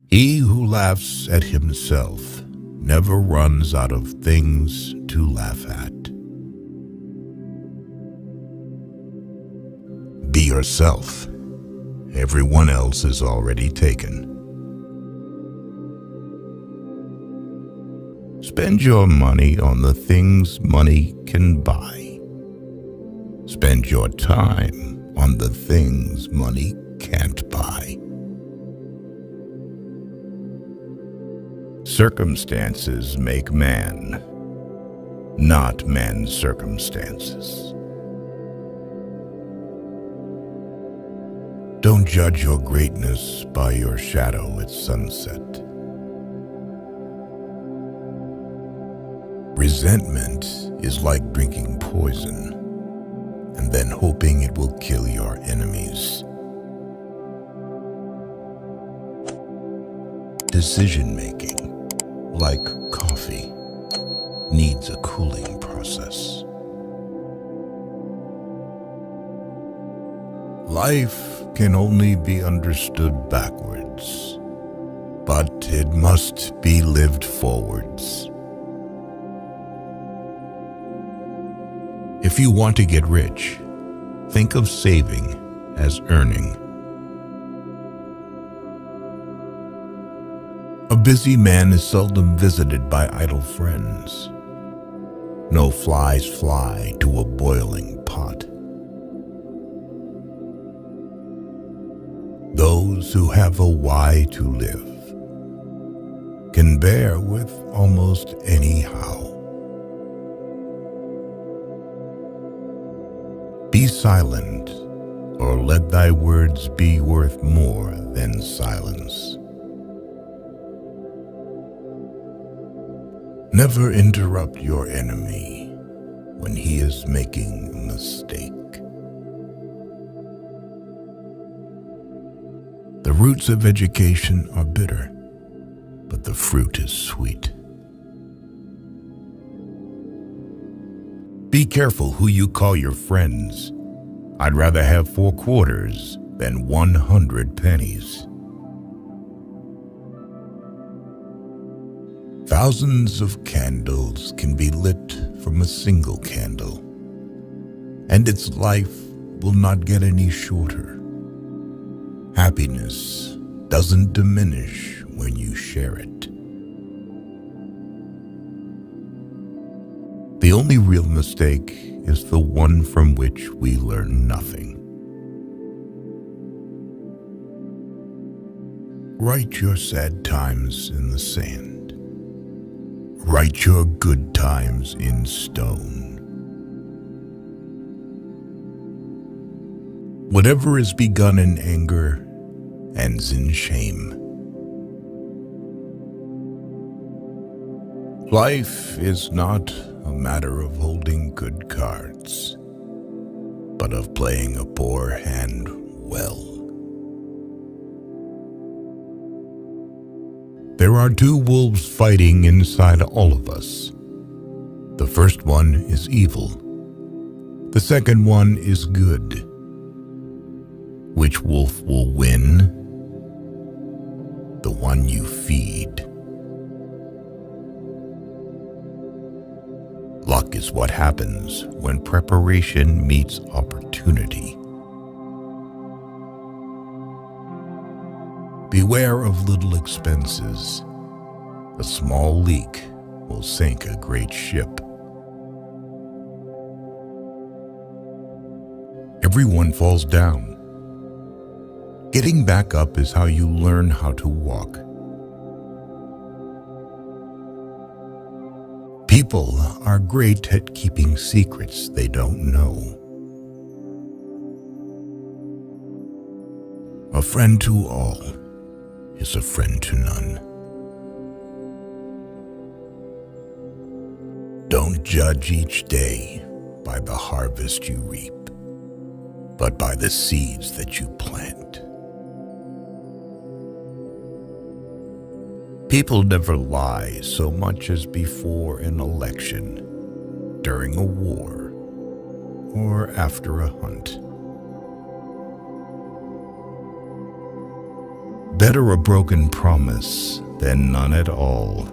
He who laughs at himself never runs out of things to laugh at. Be yourself. Everyone else is already taken. Spend your money on the things money can buy. Spend your time on the things money can't buy. Circumstances make man, not man's circumstances. Don't judge your greatness by your shadow at sunset. Resentment is like drinking poison and then hoping it will kill your enemies. Decision-making, like coffee, needs a cooling process. Life can only be understood backwards, but it must be lived forwards. If you want to get rich, think of saving as earning. A busy man is seldom visited by idle friends. No flies fly to a boiling pot. Those who have a why to live can bear with almost any how. Be silent, or let thy words be worth more than silence. Never interrupt your enemy when he is making a mistake. The roots of education are bitter, but the fruit is sweet. Be careful who you call your friends. I'd rather have 4 quarters than 100 pennies. Thousands of candles can be lit from a single candle, and its life will not get any shorter. Happiness doesn't diminish when you share it. The only real mistake is the one from which we learn nothing. Write your sad times in the sand. Write your good times in stone. Whatever is begun in anger ends in shame. Life is not a matter of holding good cards, but of playing a poor hand well. There are 2 wolves fighting inside all of us. The first one is evil. The second one is good. Which wolf will win? The one you feed. Luck is what happens when preparation meets opportunity. Beware of little expenses. A small leak will sink a great ship. Everyone falls down. Getting back up is how you learn how to walk. People are great at keeping secrets they don't know. A friend to all is a friend to none. Don't judge each day by the harvest you reap, but by the seeds that you plant. People never lie so much as before an election, during a war, or after a hunt. Better a broken promise than none at all.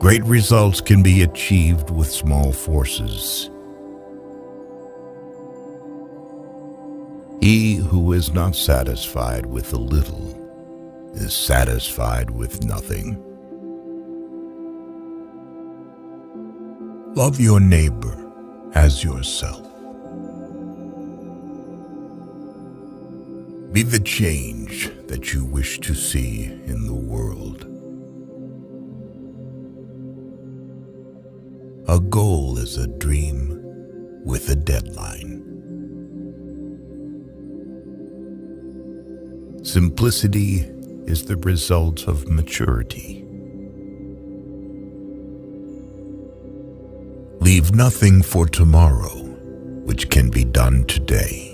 Great results can be achieved with small forces. He who is not satisfied with a little is satisfied with nothing. Love your neighbor as yourself. Be the change that you wish to see in the world. A goal is a dream with a deadline. Simplicity is the result of maturity. Leave nothing for tomorrow which can be done today.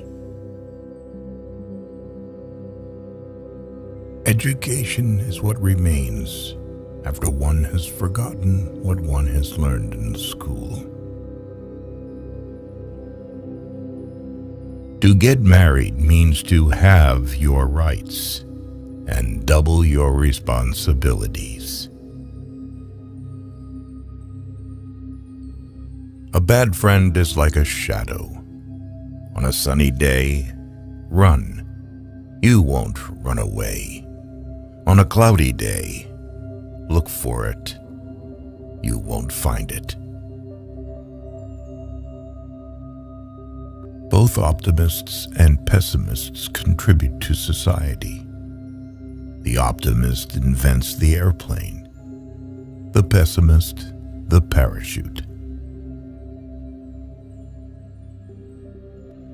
Education is what remains after one has forgotten what one has learned in school. To get married means to have your rights and double your responsibilities. A bad friend is like a shadow. On a sunny day, run. You won't run away. On a cloudy day, look for it. You won't find it. Both optimists and pessimists contribute to society. The optimist invents the airplane. The pessimist, the parachute.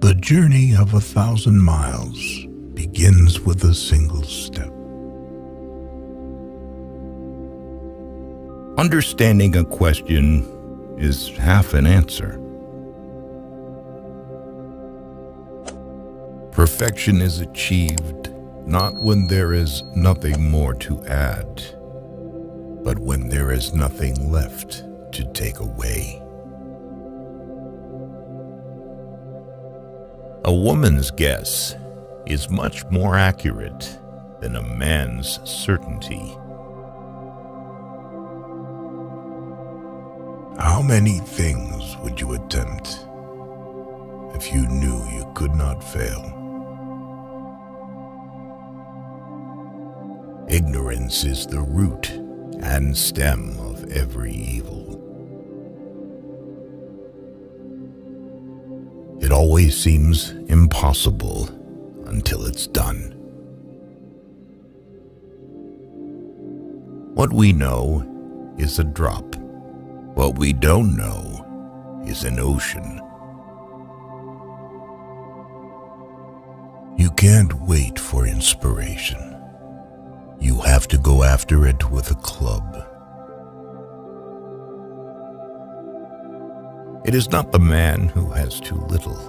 The journey of 1,000 miles begins with a single step. Understanding a question is half an answer. Perfection is achieved not when there is nothing more to add, but when there is nothing left to take away. A woman's guess is much more accurate than a man's certainty. How many things would you attempt if you knew you could not fail? Ignorance is the root and stem of every evil. It always seems impossible until it's done. What we know is a drop. What we don't know is an ocean. You can't wait for inspiration. You have to go after it with a club. It is not the man who has too little,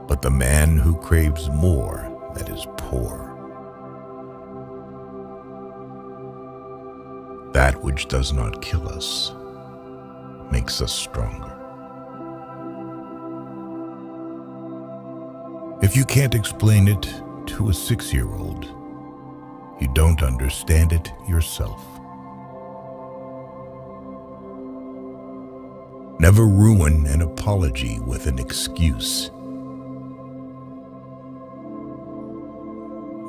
but the man who craves more that is poor. That which does not kill us makes us stronger. If you can't explain it to a 6-year-old, you don't understand it yourself. Never ruin an apology with an excuse.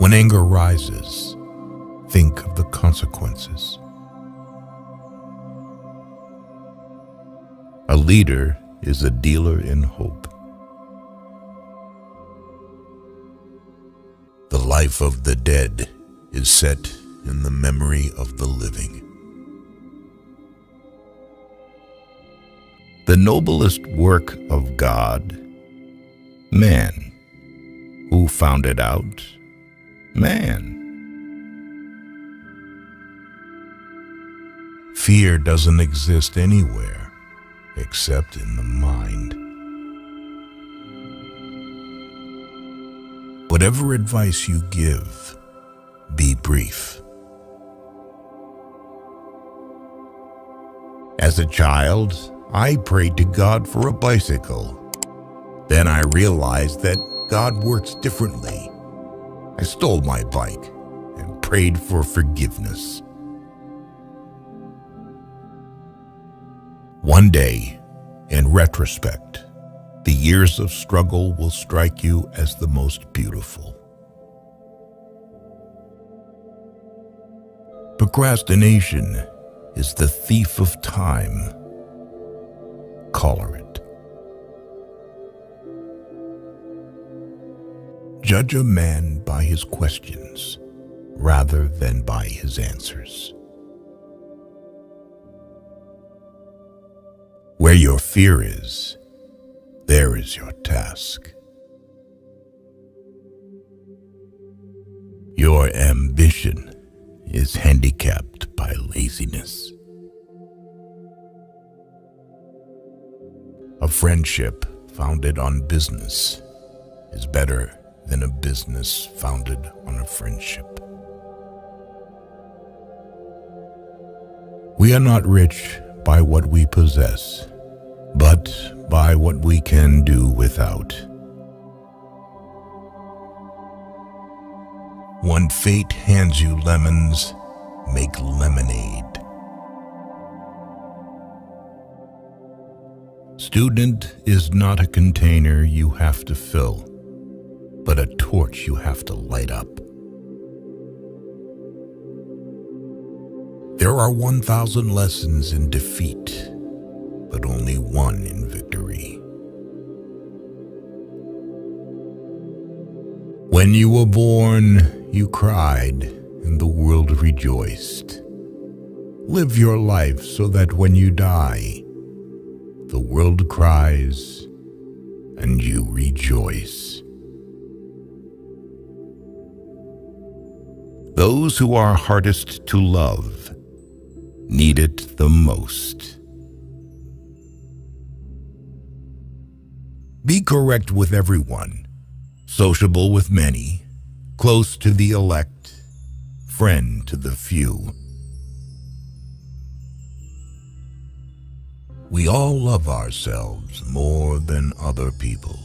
When anger rises, think of the consequences. A leader is a dealer in hope. The life of the dead is set in the memory of the living. The noblest work of God, man. Who found it out? Man. Fear doesn't exist anywhere except in the mind. Whatever advice you give, be brief. As a child, I prayed to God for a bicycle. Then I realized that God works differently. I stole my bike and prayed for forgiveness. One day, in retrospect, the years of struggle will strike you as the most beautiful. Procrastination is the thief of time. Collar it. Judge a man by his questions rather than by his answers. Where your fear is, there is your task. Your ambition is handicapped by laziness. A friendship founded on business is better than a business founded on a friendship. We are not rich by what we possess, but by what we can do without. When fate hands you lemons, make lemonade. Student is not a container you have to fill, but a torch you have to light up. There are 1,000 lessons in defeat, but only one in victory. When you were born, you cried, and the world rejoiced. Live your life so that when you die, the world cries, and you rejoice. Those who are hardest to love need it the most. Be correct with everyone, sociable with many, close to the elect, friend to the few. We all love ourselves more than other people,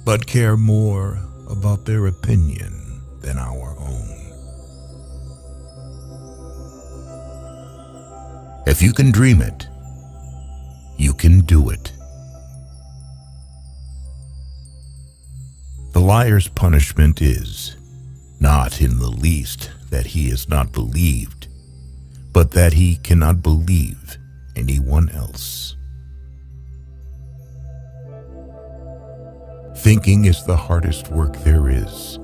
but care more about their opinion than our own. If you can dream it, you can do it. The liar's punishment is not in the least that he is not believed, but that he cannot believe anyone else. Thinking is the hardest work there is,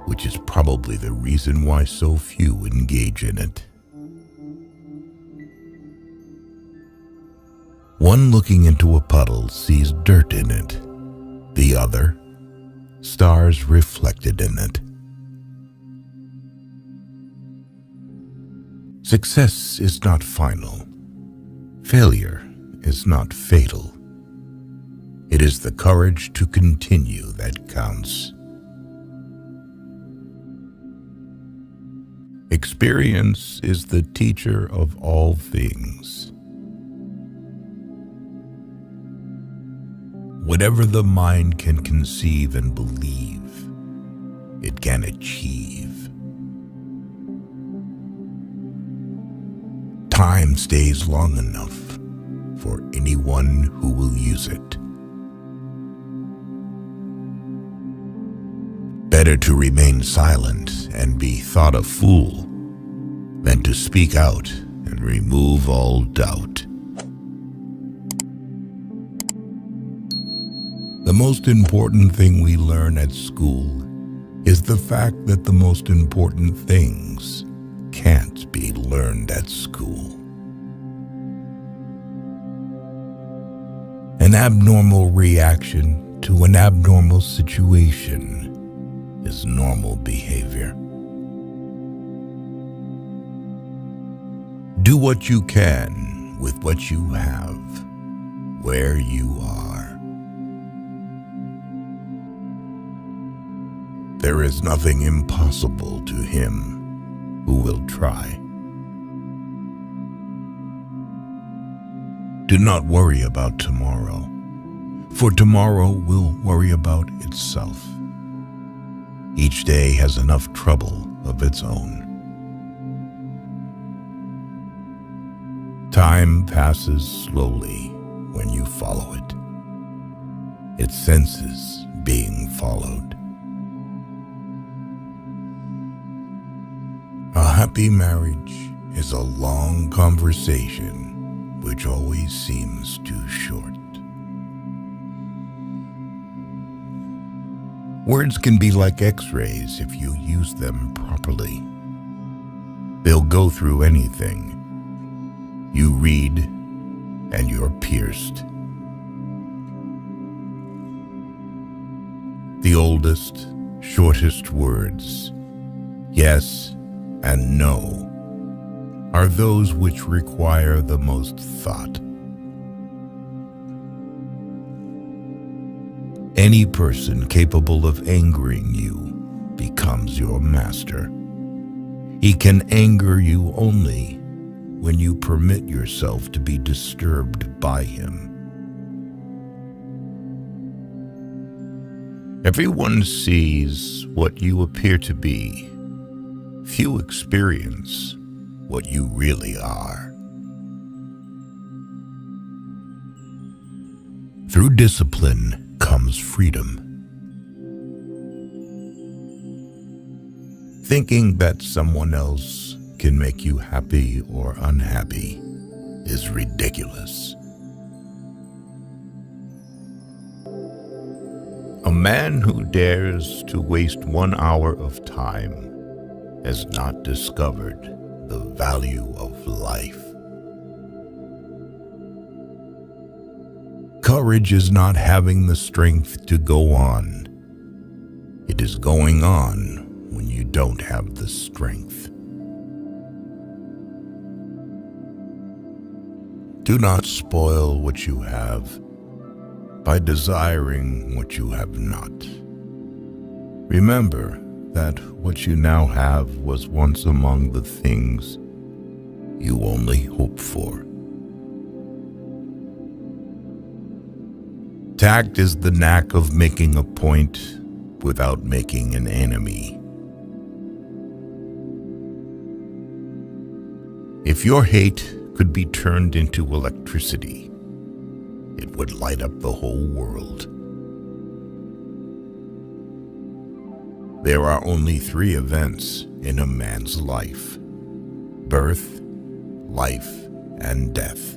which is probably the reason why so few engage in it. One looking into a puddle sees dirt in it, the other, stars reflected in it. Success is not final. Failure is not fatal. It is the courage to continue that counts. Experience is the teacher of all things. Whatever the mind can conceive and believe, it can achieve. Time stays long enough for anyone who will use it. Better to remain silent and be thought a fool than to speak out and remove all doubt. The most important thing we learn at school is the fact that the most important things can't be learned at school. An abnormal reaction to an abnormal situation is normal behavior. Do what you can with what you have, where you are. There is nothing impossible to him who will try. Do not worry about tomorrow, For tomorrow will worry about itself. Each day has enough trouble of its own. Time passes slowly when you follow it. It senses being followed. A happy marriage is a long conversation which always seems too short. Words can be like x-rays if you use them properly. They'll go through anything. You read and you're pierced. The oldest, shortest words, yes and no, are those which require the most thought. Any person capable of angering you becomes your master. He can anger you only when you permit yourself to be disturbed by him. Everyone sees what you appear to be. Few experience what you really are. Through discipline comes freedom. Thinking that someone else can make you happy or unhappy is ridiculous. A man who dares to waste 1 hour of time has not discovered the value of life. Courage is not having the strength to go on. It is going on when you don't have the strength. Do not spoil what you have by desiring what you have not. Remember that what you now have was once among the things you only hoped for. Tact is the knack of making a point without making an enemy. If your hate could be turned into electricity, it would light up the whole world. There are only 3 events in a man's life: birth, life, and death.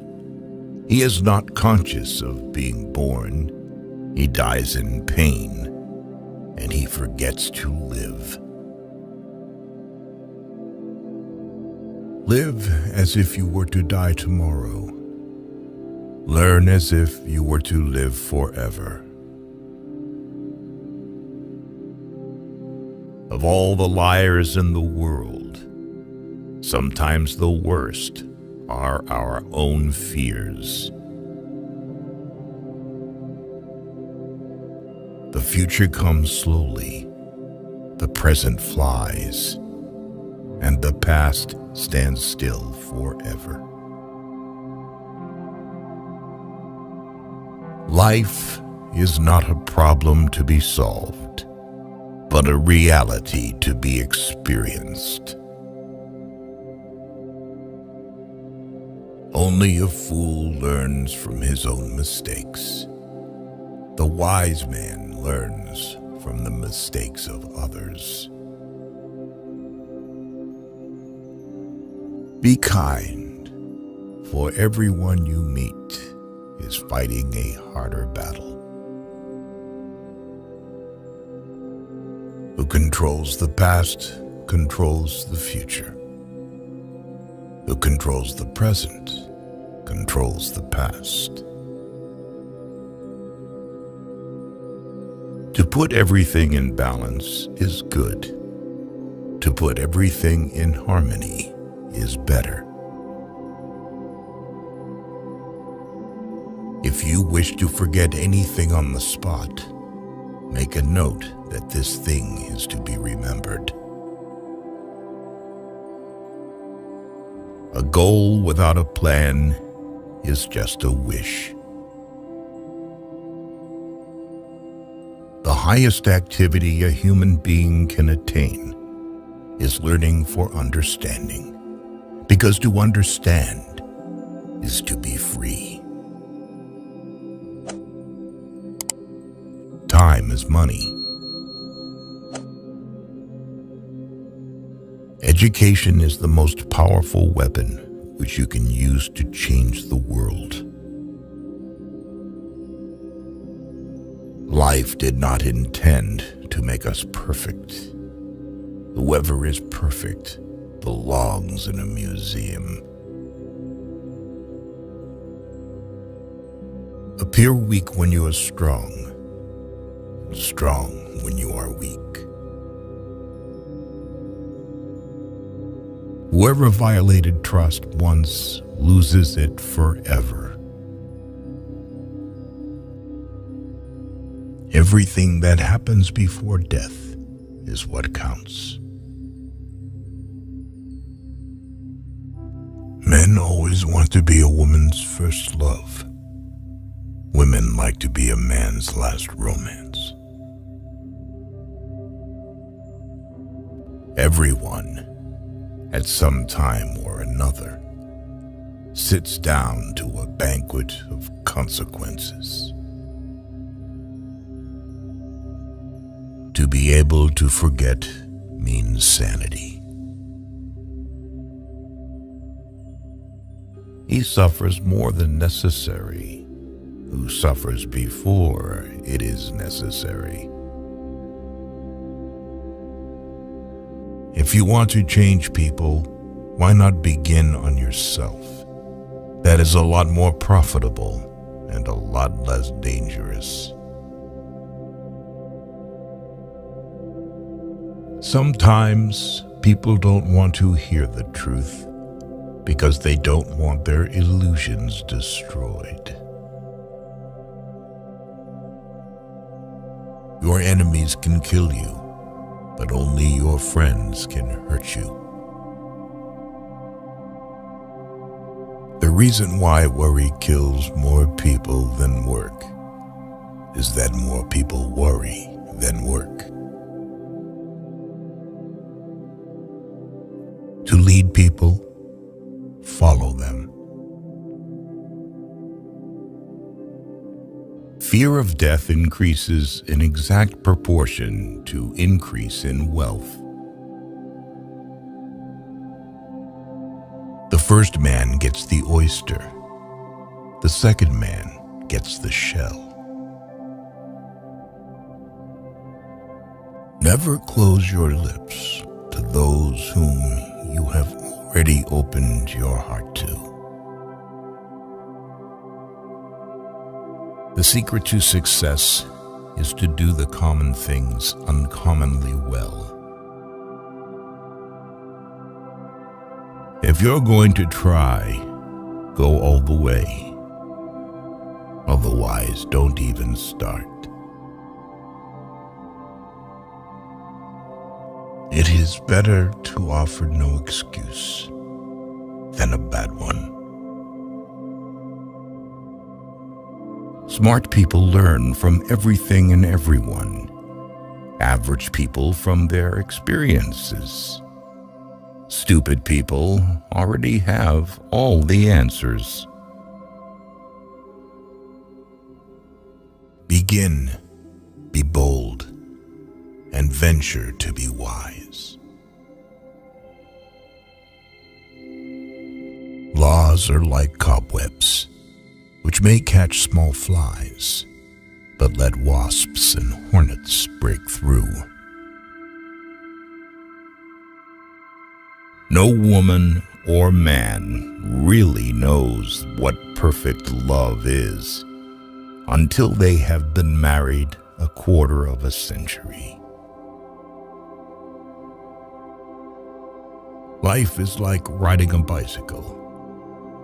He is not conscious of being born. He dies in pain, and he forgets to live. Live as if you were to die tomorrow. Learn as if you were to live forever. Of all the liars in the world, sometimes the worst are our own fears. The future comes slowly, the present flies, and the past stands still forever. Life is not a problem to be solved, but a reality to be experienced. Only a fool learns from his own mistakes. The wise man learns from the mistakes of others. Be kind, for everyone you meet is fighting a harder battle. Who controls the past controls the future. Who controls the present controls the past. To put everything in balance is good. To put everything in harmony is better. If you wish to forget anything on the spot, make a note that this thing is to be remembered. A goal without a plan is just a wish. highest activity a human being can attain is learning for understanding, because to understand is to be free. Time is money. Education is the most powerful weapon which you can use to change the world. Life did not intend to make us perfect. Whoever is perfect belongs in a museum. Appear weak when you are strong, strong when you are weak. Whoever violated trust once loses it forever. Everything that happens before death is what counts. Men always want to be a woman's first love. Women like to be a man's last romance. Everyone, at some time or another, sits down to a banquet of consequences. To be able to forget means sanity. He suffers more than necessary, who suffers before it is necessary. If you want to change people, why not begin on yourself? That is a lot more profitable and a lot less dangerous. Sometimes people don't want to hear the truth because they don't want their illusions destroyed. Your enemies can kill you, but only your friends can hurt you. The reason why worry kills more people than work is that more people worry than work. To lead people, follow them. Fear of death increases in exact proportion to increase in wealth. The first man gets the oyster. The second man gets the shell. Never close your lips to those whom you have already opened your heart to. The secret to success is to do the common things uncommonly well. If you're going to try, go all the way. Otherwise, don't even start. It is better to offer no excuse than a bad one. Smart people learn from everything and everyone. Average people from their experiences. Stupid people already have all the answers. Begin, be bold, and venture to be wise. Laws are like cobwebs, which may catch small flies, but let wasps and hornets break through. No woman or man really knows what perfect love is until they have been married a quarter of a century. Life is like riding a bicycle.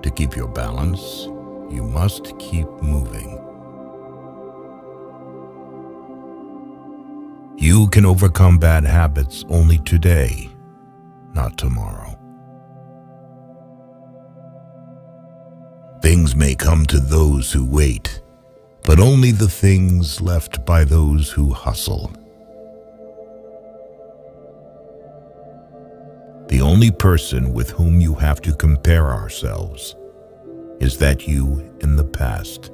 To keep your balance, you must keep moving. You can overcome bad habits only today, not tomorrow. Things may come to those who wait, but only the things left by those who hustle. The only person with whom you have to compare ourselves is that you in the past,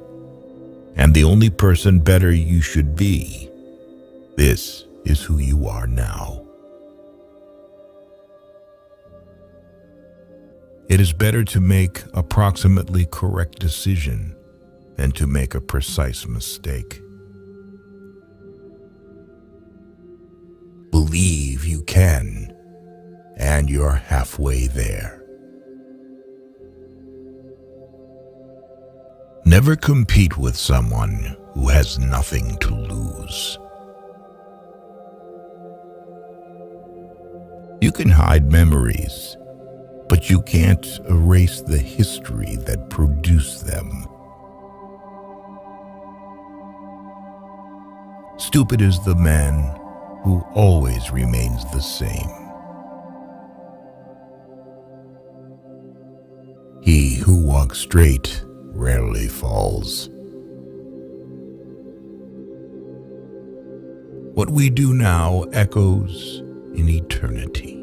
and the only person better you should be. This is who you are now. It is better to make approximately correct decision than to make a precise mistake. Believe you can, and you're halfway there. Never compete with someone who has nothing to lose. You can hide memories, but you can't erase the history that produced them. Stupid is the man who always remains the same. He who walks straight rarely falls. What we do now echoes in eternity.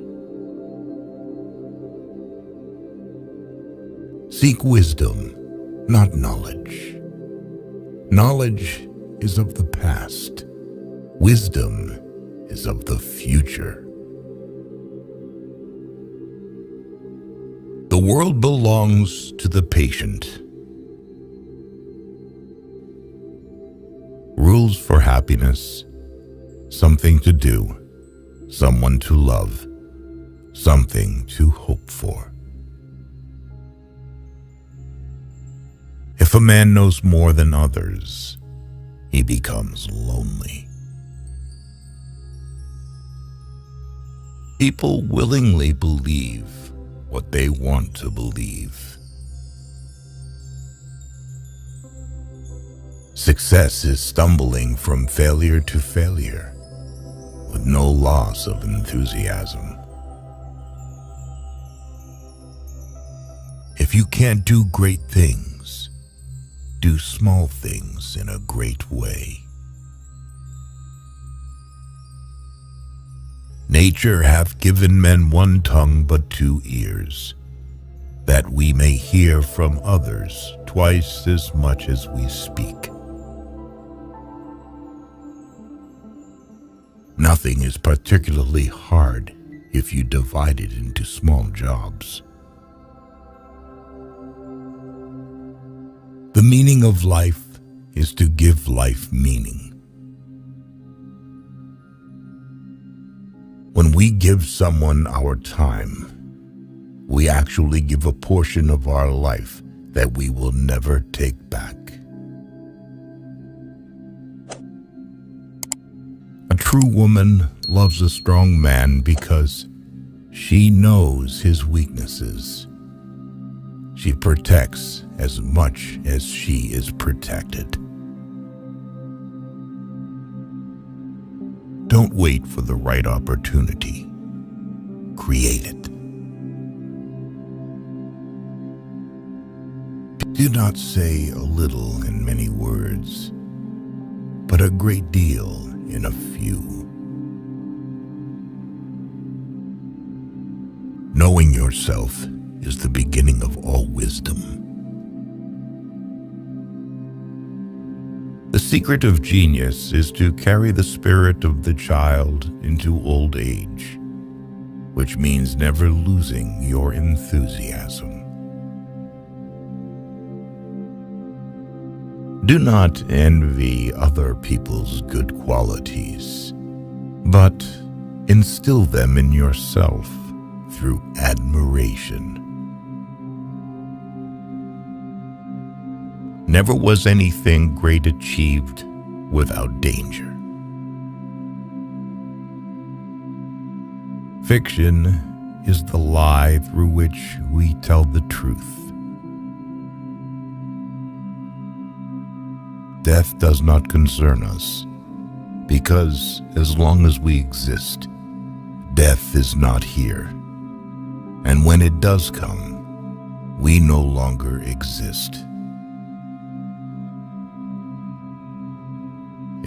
Seek wisdom, not knowledge. Knowledge is of the past. Wisdom is of the future. The world belongs to the patient. Rules for happiness: something to do, someone to love, something to hope for. If a man knows more than others, he becomes lonely. People willingly believe what they want to believe. Success is stumbling from failure to failure, with no loss of enthusiasm. If you can't do great things, do small things in a great way. Nature hath given men one tongue but 2 ears, that we may hear from others twice as much as we speak. Nothing is particularly hard if you divide it into small jobs. The meaning of life is to give life meaning. When we give someone our time, we actually give a portion of our life that we will never take back. A true woman loves a strong man because she knows his weaknesses. She protects as much as she is protected. Don't wait for the right opportunity. Create it. Do not say a little in many words, but a great deal in a few. Knowing yourself is the beginning of all wisdom. The secret of genius is to carry the spirit of the child into old age, which means never losing your enthusiasm. Do not envy other people's good qualities, but instill them in yourself through admiration. Never was anything great achieved without danger. Fiction is the lie through which we tell the truth. Death does not concern us, because as long as we exist, death is not here. And when it does come, we no longer exist.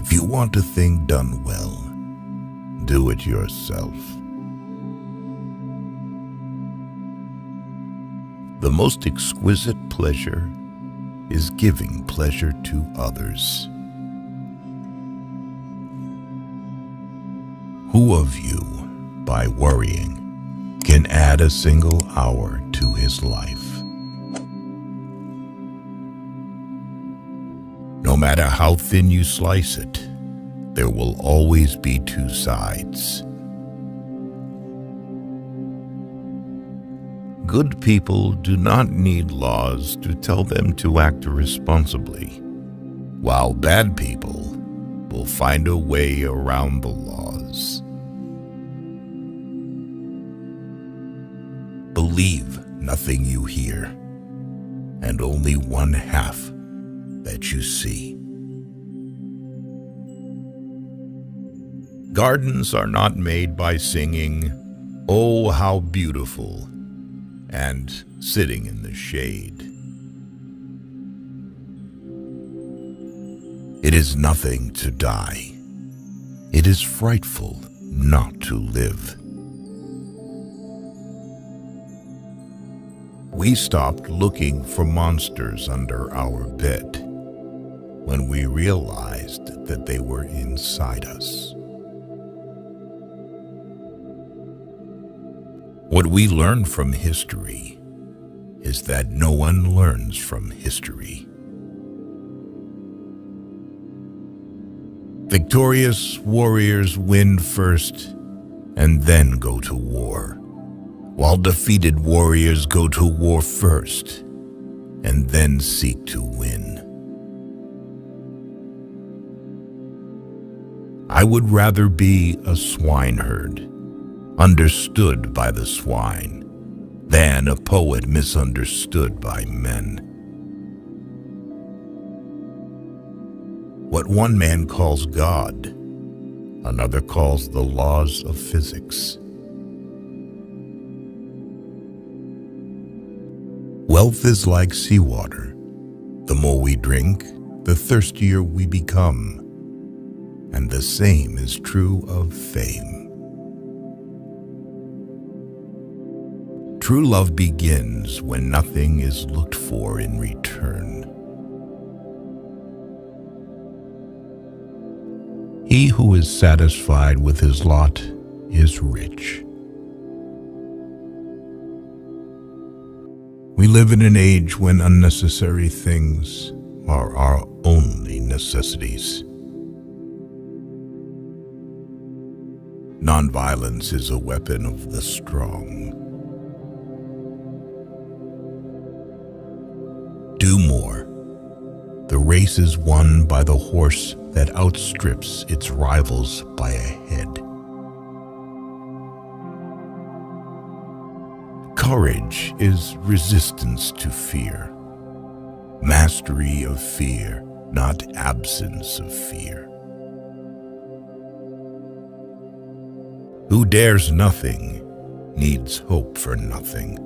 If you want a thing done well, do it yourself. The most exquisite pleasure is giving pleasure to others. Who of you, by worrying, can add a single hour to his life? No matter how thin you slice it, there will always be two sides. Good people do not need laws to tell them to act responsibly, while bad people will find a way around the laws. Believe nothing you hear, and only one half that you see. Gardens are not made by singing, "Oh, how beautiful," and sitting in the shade. It is nothing to die. It is frightful not to live. We stopped looking for monsters under our bed when we realized that they were inside us. What we learn from history is that no one learns from history. Victorious warriors win first and then go to war, while defeated warriors go to war first and then seek to win. I would rather be a swineherd, understood by the swine, than a poet misunderstood by men. What one man calls God, another calls the laws of physics. Wealth is like seawater. The more we drink, the thirstier we become. And the same is true of fame. True love begins when nothing is looked for in return. He who is satisfied with his lot is rich. We live in an age when unnecessary things are our only necessities. Nonviolence is a weapon of the strong. Do more. The race is won by the horse that outstrips its rivals by a head. Courage is resistance to fear. Mastery of fear, not absence of fear. Who dares nothing needs hope for nothing.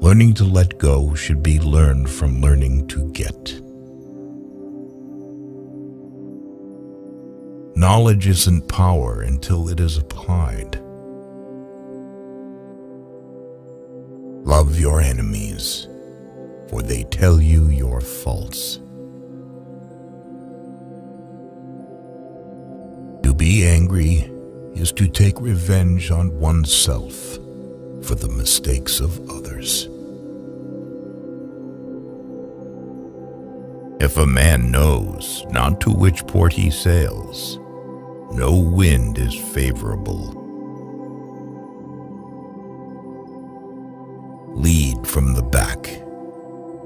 Learning to let go should be learned from learning to get. Knowledge isn't power until it is applied. Love your enemies, for they tell you your faults. To be angry is to take revenge on oneself for the mistakes of others. If a man knows not to which port he sails, no wind is favorable. Lead from the back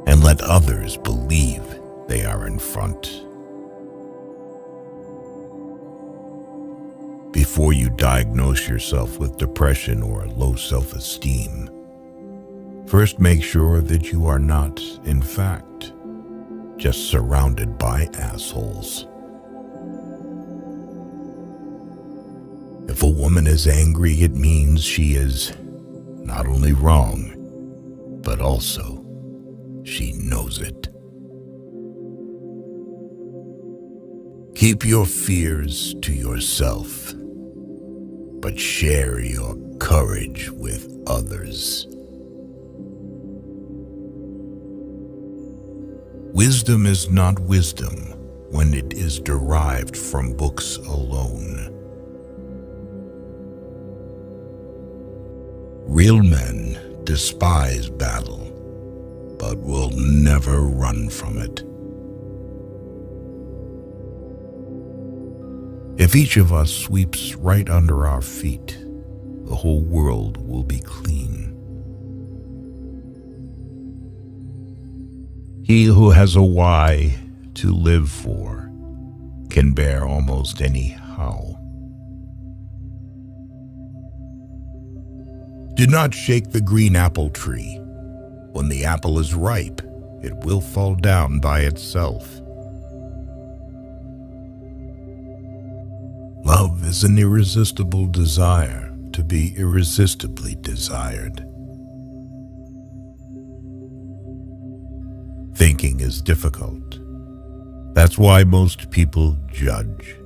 and let others believe they are in front. Before you diagnose yourself with depression or low self-esteem, first make sure that you are not, in fact, just surrounded by assholes. If a woman is angry, it means she is not only wrong, but also she knows it. Keep your fears to yourself, but share your courage with others. Wisdom is not wisdom when it is derived from books alone. Real men despise battle, but will never run from it. If each of us sweeps right under our feet, the whole world will be clean. He who has a why to live for can bear almost any how. Do not shake the green apple tree. When the apple is ripe, it will fall down by itself. Love is an irresistible desire to be irresistibly desired. Thinking is difficult. That's why most people judge.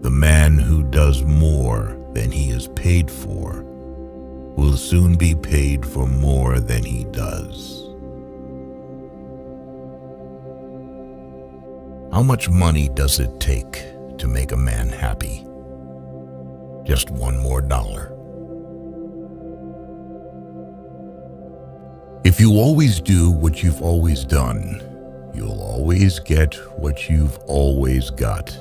The man who does more than he is paid for will soon be paid for more than he does. How much money does it take to make a man happy? Just one more dollar. If you always do what you've always done, you'll always get what you've always got.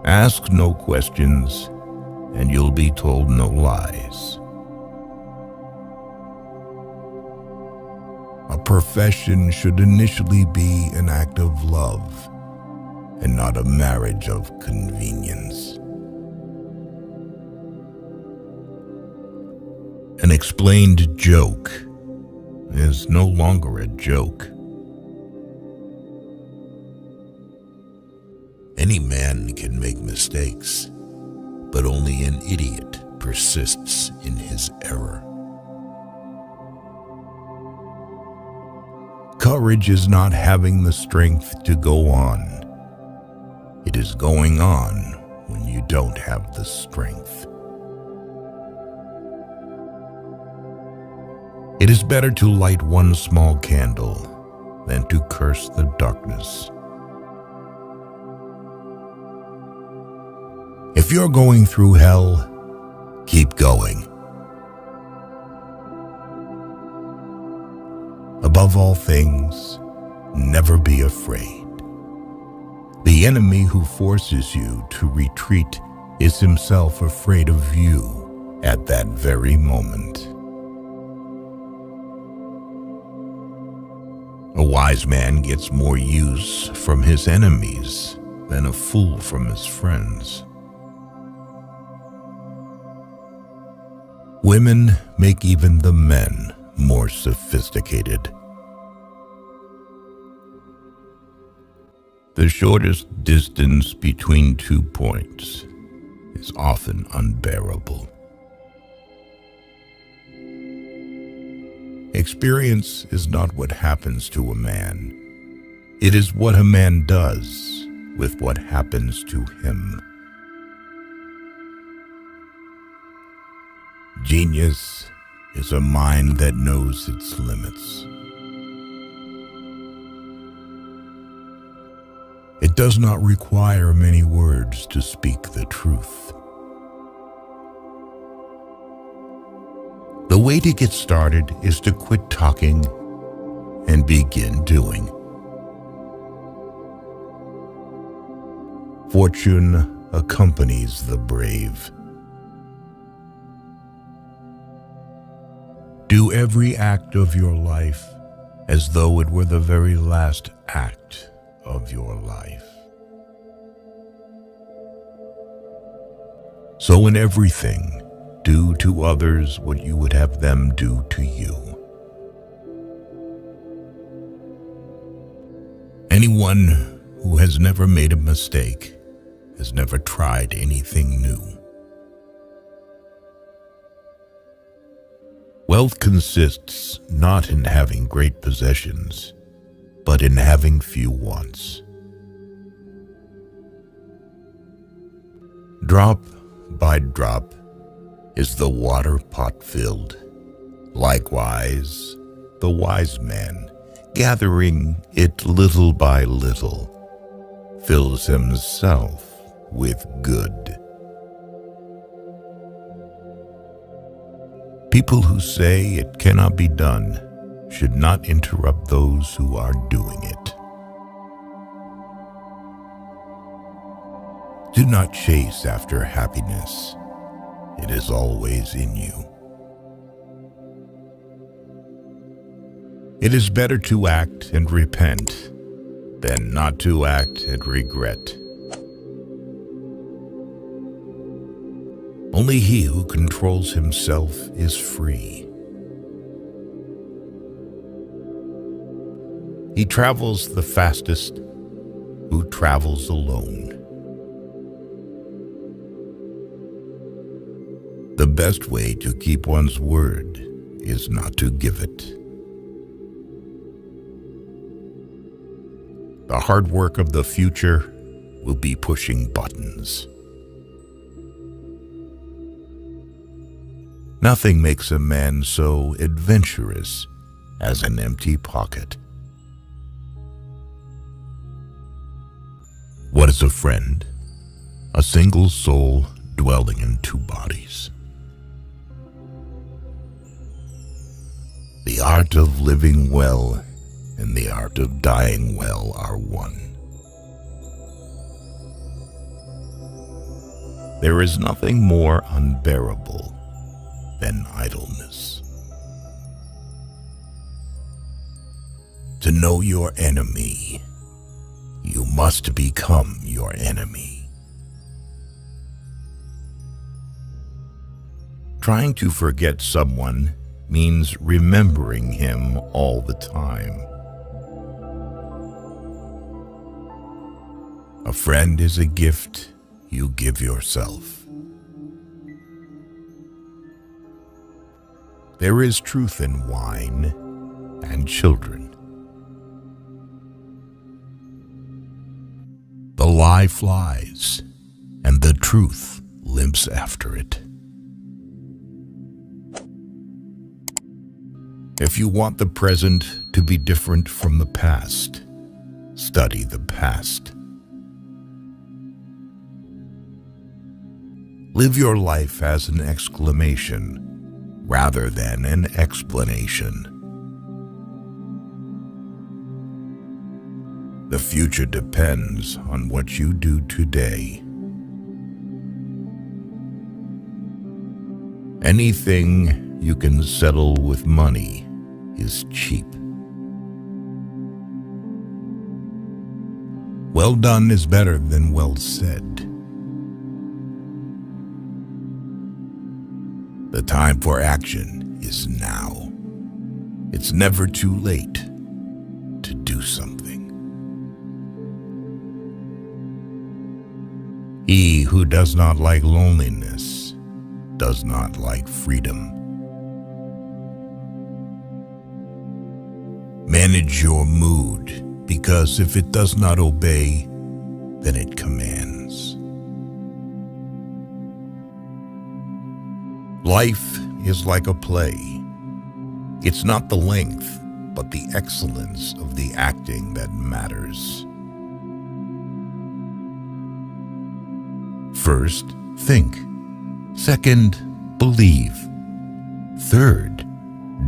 Ask no questions, and you'll be told no lies. A profession should initially be an act of love, and not a marriage of convenience. An explained joke is no longer a joke. Any man can make mistakes, but only an idiot persists in his error. Courage is not having the strength to go on. It is going on when you don't have the strength. It is better to light one small candle than to curse the darkness. If you're going through hell, keep going. Above all things, never be afraid. The enemy who forces you to retreat is himself afraid of you at that very moment. A wise man gets more use from his enemies than a fool from his friends. Women make even the men more sophisticated. The shortest distance between 2 points is often unbearable. Experience is not what happens to a man. It is what a man does with what happens to him. Genius is a mind that knows its limits. It does not require many words to speak the truth. The way to get started is to quit talking and begin doing. Fortune accompanies the brave. Do every act of your life as though it were the very last act of your life. So in everything, do to others what you would have them do to you. Anyone who has never made a mistake has never tried anything new. Wealth consists not in having great possessions, but in having few wants. Drop by drop is the water pot filled. Likewise, the wise man, gathering it little by little, fills himself with good. People who say it cannot be done should not interrupt those who are doing it. Do not chase after happiness. It is always in you. It is better to act and repent than not to act and regret. Only he who controls himself is free. He travels the fastest who travels alone. The best way to keep one's word is not to give it. The hard work of the future will be pushing buttons. Nothing makes a man so adventurous as an empty pocket. What is a friend? A single soul dwelling in two bodies. The art of living well and the art of dying well are one. There is nothing more unbearable than idleness. To know your enemy, you must become your enemy. Trying to forget someone means remembering him all the time. A friend is a gift you give yourself. There is truth in wine and children. The lie flies, and the truth limps after it. If you want the present to be different from the past, study the past. Live your life as an exclamation rather than an explanation. The future depends on what you do today. Anything you can settle with money is cheap. Well done is better than well said. The time for action is now. It's never too late to do something. He who does not like loneliness does not like freedom. Manage your mood, because if it does not obey, then it commands. Life is like a play. It's not the length, but the excellence of the acting that matters. First, think. Second, believe. Third,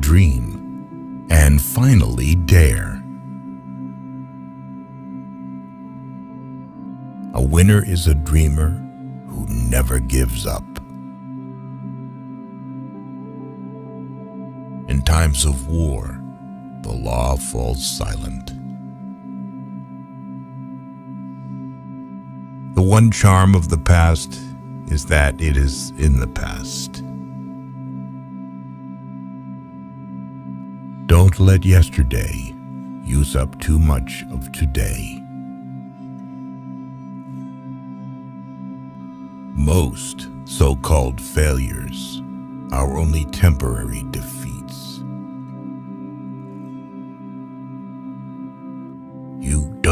dream. And finally, dare. A winner is a dreamer who never gives up. In times of war, the law falls silent. The one charm of the past is that it is in the past. Don't let yesterday use up too much of today. Most so-called failures are only temporary defeats.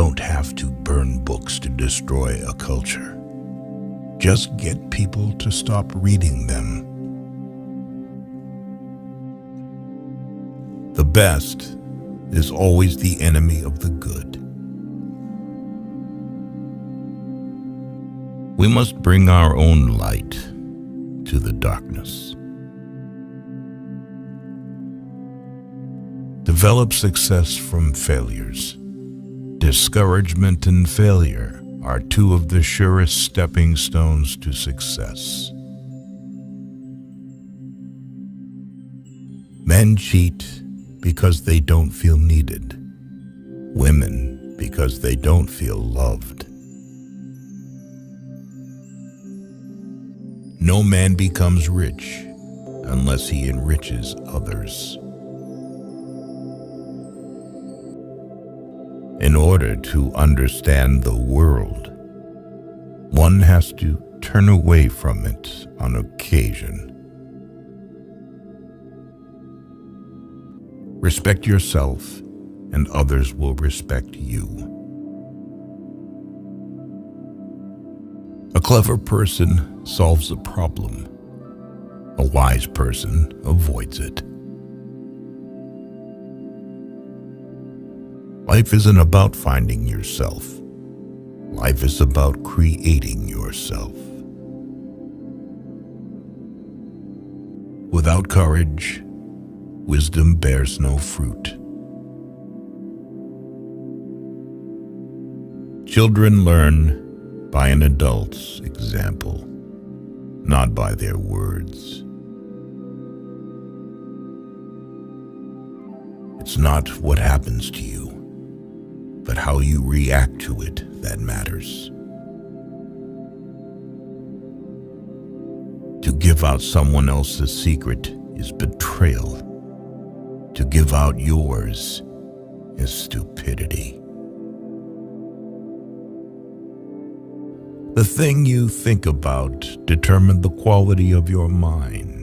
don't have to burn books to destroy a culture. Just get people to stop reading them. The best is always the enemy of the good. We must bring our own light to the darkness. Develop success from failures. Discouragement and failure are two of the surest stepping stones to success. Men cheat because they don't feel needed. Women because they don't feel loved. No man becomes rich unless he enriches others. In order to understand the world, one has to turn away from it on occasion. Respect yourself, and others will respect you. A clever person solves a problem. A wise person avoids it. Life isn't about finding yourself. Life is about creating yourself. Without courage, wisdom bears no fruit. Children learn by an adult's example, not by their words. It's not what happens to you, but how you react to it that matters. To give out someone else's secret is betrayal. To give out yours is stupidity. The thing you think about determines the quality of your mind.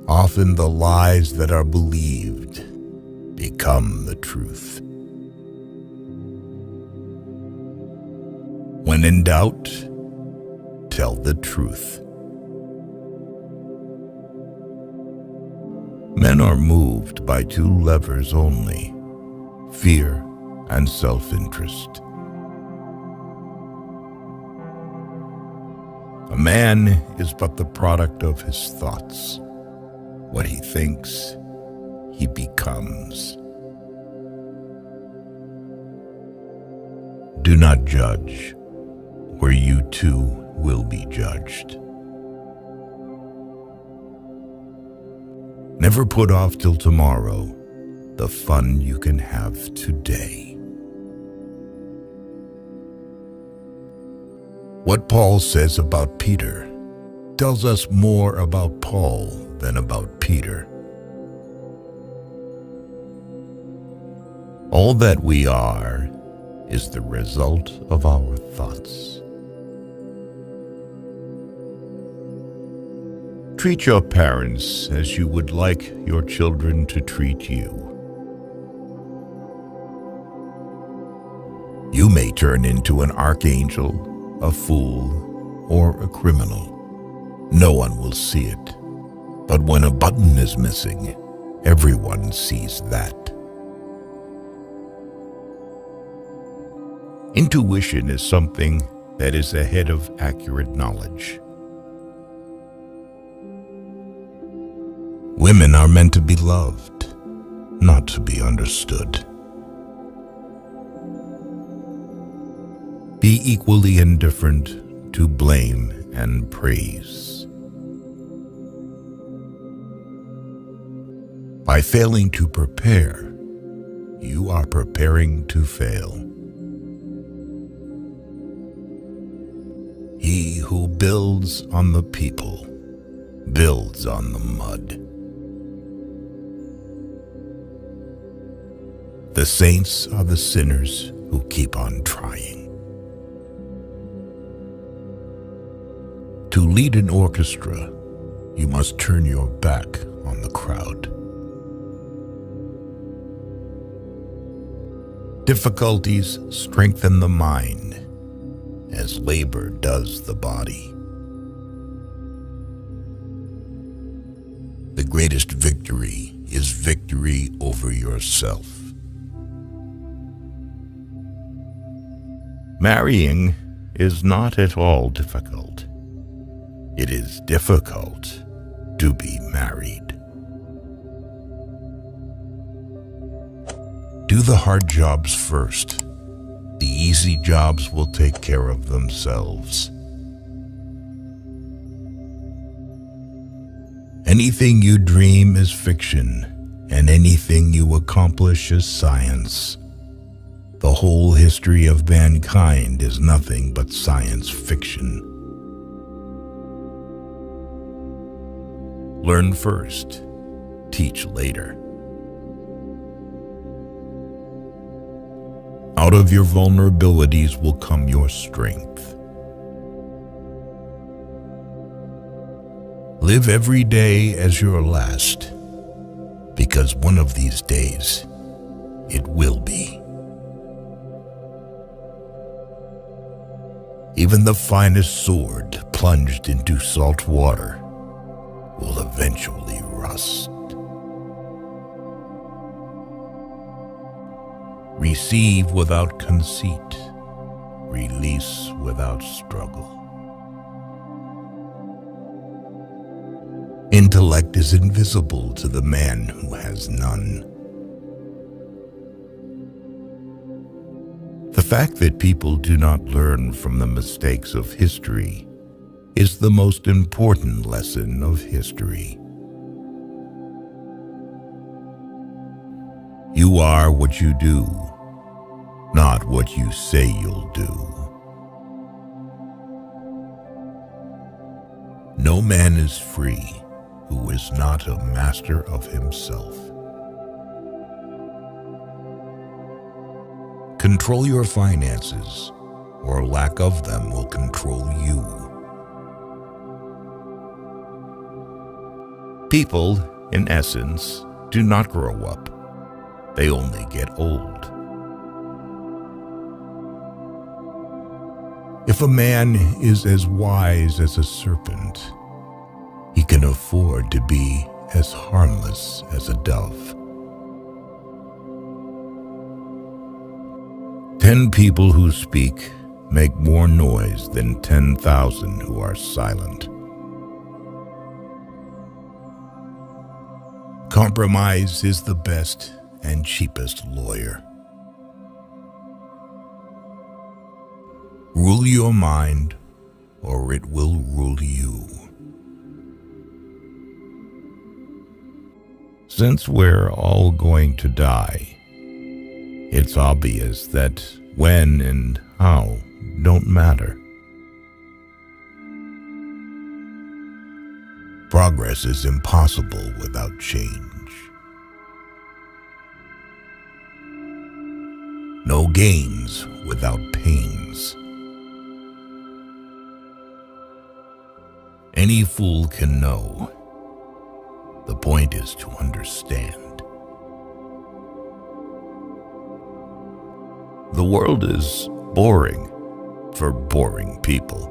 Often the lies that are believed become the truth. When in doubt, tell the truth. Men are moved by two levers only: fear and self-interest. A man is but the product of his thoughts. What he thinks, he becomes. Do not judge, or you too will be judged. Never put off till tomorrow the fun you can have today. What Paul says about Peter tells us more about Paul than about Peter. All that we are is the result of our thoughts. Treat your parents as you would like your children to treat you. You may turn into an archangel, a fool, or a criminal. No one will see it. But when a button is missing, everyone sees that. Intuition is something that is ahead of accurate knowledge. Women are meant to be loved, not to be understood. Be equally indifferent to blame and praise. By failing to prepare, you are preparing to fail. He who builds on the people builds on the mud. The saints are the sinners who keep on trying. To lead an orchestra, you must turn your back on the crowd. Difficulties strengthen the mind as labor does the body. The greatest victory is victory over yourself. Marrying is not at all difficult. It is difficult to be married. Do the hard jobs first. The easy jobs will take care of themselves. Anything you dream is fiction, and anything you accomplish is science. The whole history of mankind is nothing but science fiction. Learn first, teach later. Out of your vulnerabilities will come your strength. Live every day as your last, because one of these days it will be. Even the finest sword plunged into salt water will eventually rust. Receive without conceit, release without struggle. Intellect is invisible to the man who has none. The fact that people do not learn from the mistakes of history is the most important lesson of history. You are what you do, not what you say you'll do. No man is free who is not a master of himself. Control your finances, or lack of them will control you. People, in essence, do not grow up. They only get old. If a man is as wise as a serpent, he can afford to be as harmless as a dove. 10 people who speak make more noise than 10,000 who are silent. Compromise is the best and cheapest lawyer. Rule your mind, or it will rule you. Since we're all going to die, it's obvious that when and how don't matter. Progress is impossible without change. No gains without pains. Any fool can know. The point is to understand. The world is boring for boring people.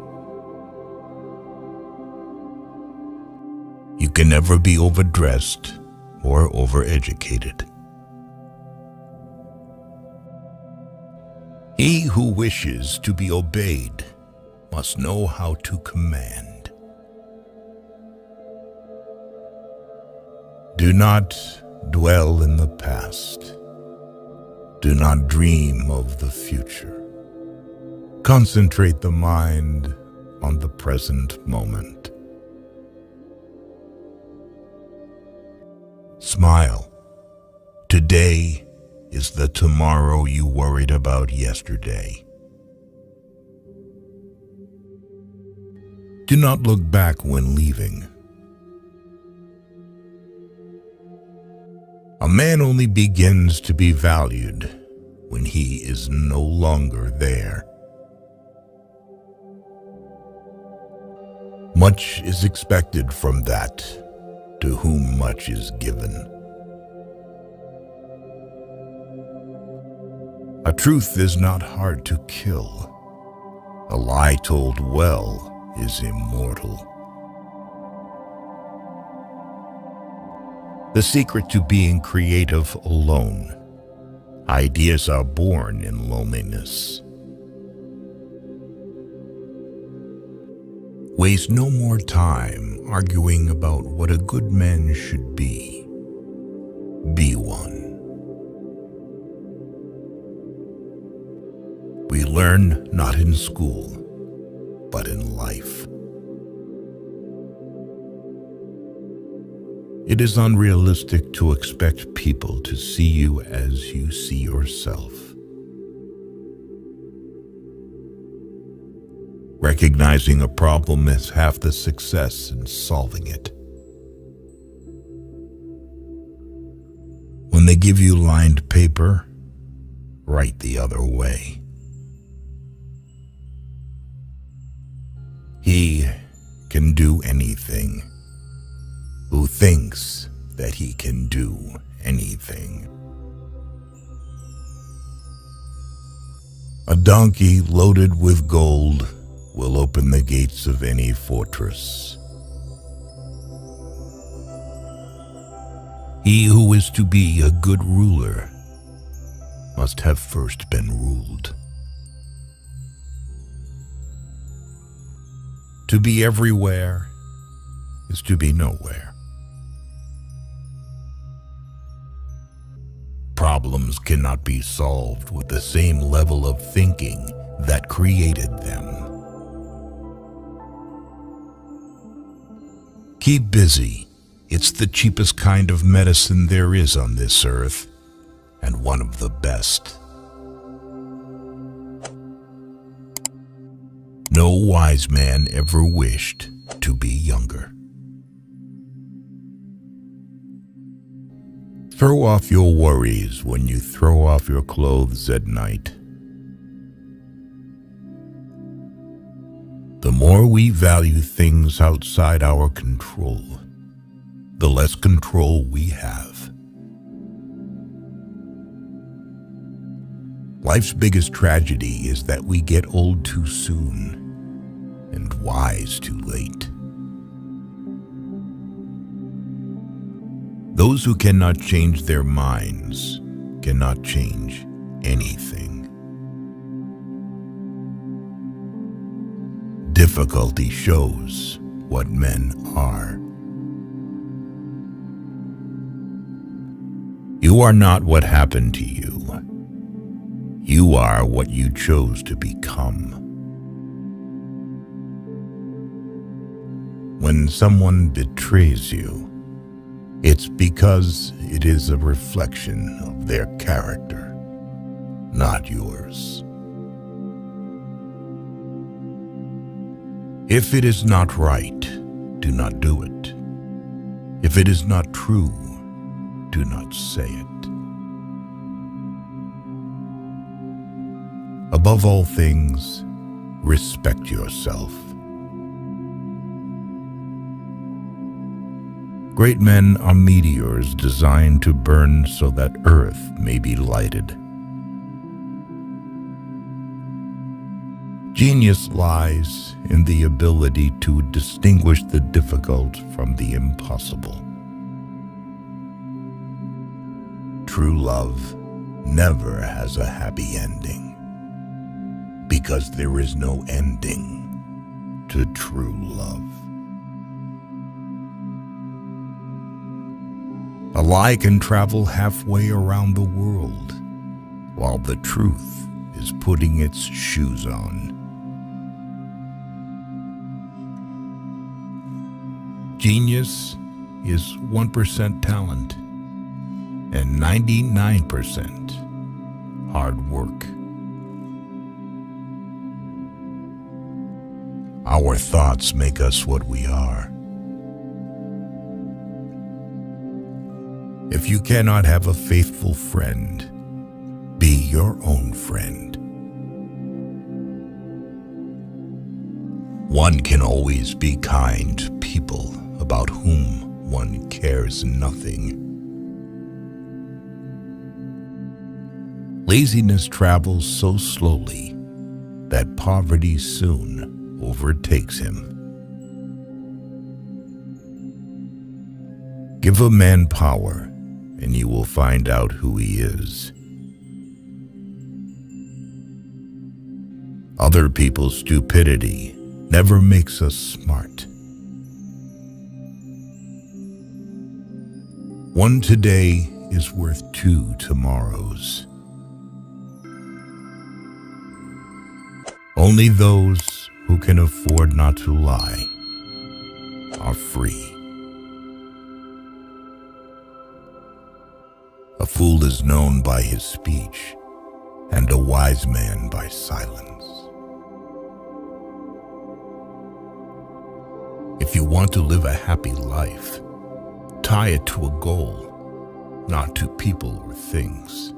You can never be overdressed or overeducated. He who wishes to be obeyed must know how to command. Do not dwell in the past. Do not dream of the future. Concentrate the mind on the present moment. Smile. Today is the tomorrow you worried about yesterday. Do not look back when leaving. A man only begins to be valued when he is no longer there. Much is expected from that to whom much is given. A truth is not hard to kill. A lie told well is immortal. The secret to being creative alone. Ideas are born in loneliness. Waste no more time arguing about what a good man should be. Be one. We learn not in school, but in life. It is unrealistic to expect people to see you as you see yourself. Recognizing a problem is half the success in solving it. When they give you lined paper, write the other way. He can do anything who thinks that he can do anything. A donkey loaded with gold will open the gates of any fortress. He who is to be a good ruler must have first been ruled. To be everywhere is to be nowhere. Problems cannot be solved with the same level of thinking that created them. Keep busy. It's the cheapest kind of medicine there is on this earth, and one of the best. No wise man ever wished to be younger. Throw off your worries when you throw off your clothes at night. The more we value things outside our control, the less control we have. Life's biggest tragedy is that we get old too soon and wise too late. Those who cannot change their minds cannot change anything. Difficulty shows what men are. You are not what happened to you. You are what you chose to become. When someone betrays you, it's because it is a reflection of their character, not yours. If it is not right, do not do it. If it is not true, do not say it. Above all things, respect yourself. Great men are meteors designed to burn so that Earth may be lighted. Genius lies in the ability to distinguish the difficult from the impossible. True love never has a happy ending, because there is no ending to true love. A lie can travel halfway around the world, while the truth is putting its shoes on. Genius is 1% talent and 99% hard work. Our thoughts make us what we are. If you cannot have a faithful friend, be your own friend. One can always be kind to people about whom one cares nothing. Laziness travels so slowly that poverty soon overtakes him. Give a man power, and you will find out who he is. Other people's stupidity never makes us smart. One today is worth 2 tomorrows. Only those who can afford not to lie are free. A fool is known by his speech, and a wise man by silence. If you want to live a happy life, tie it to a goal, not to people or things.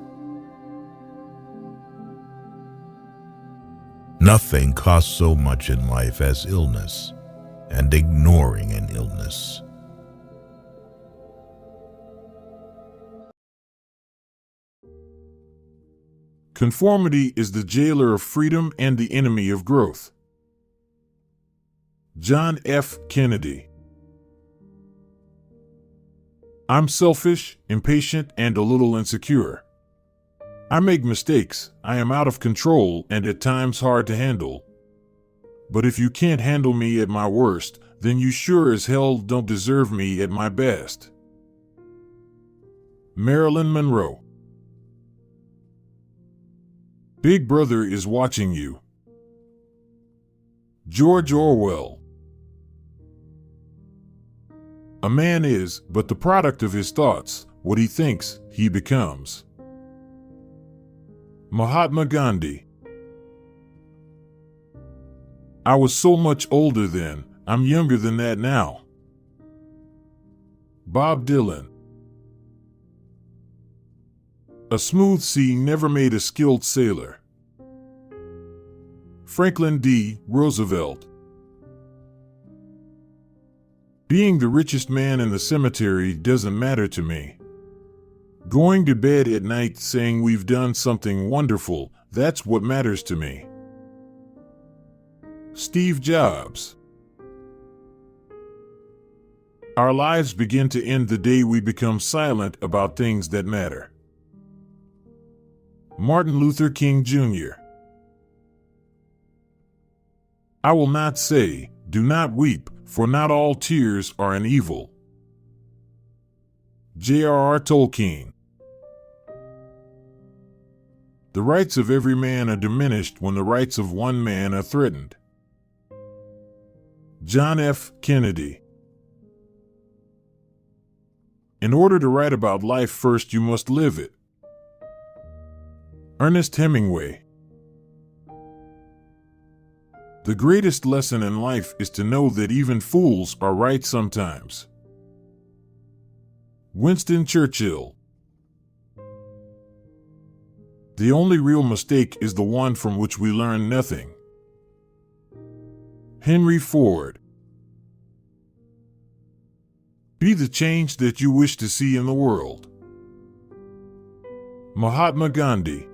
Nothing costs so much in life as illness and ignoring an illness. Conformity is the jailer of freedom and the enemy of growth. John F. Kennedy. I'm selfish, impatient, and a little insecure. I make mistakes, I am out of control and at times hard to handle. But if you can't handle me at my worst, then you sure as hell don't deserve me at my best. Marilyn Monroe. Big Brother is watching you. George Orwell. A man is but the product of his thoughts. What he thinks, he becomes. Mahatma Gandhi. I was so much older then, I'm younger than that now. Bob Dylan. A smooth sea never made a skilled sailor. Franklin D. Roosevelt. Being the richest man in the cemetery doesn't matter to me. Going to bed at night saying we've done something wonderful, that's what matters to me. Steve Jobs. Our lives begin to end the day we become silent about things that matter. Martin Luther King Jr. I will not say, do not weep, for not all tears are an evil. J.R.R. Tolkien. The rights of every man are diminished when the rights of one man are threatened. John F. Kennedy. In order to write about life first, you must live it. Ernest Hemingway. The greatest lesson in life is to know that even fools are right sometimes. Winston Churchill. The only real mistake is the one from which we learn nothing. Henry Ford. Be the change that you wish to see in the world. Mahatma Gandhi.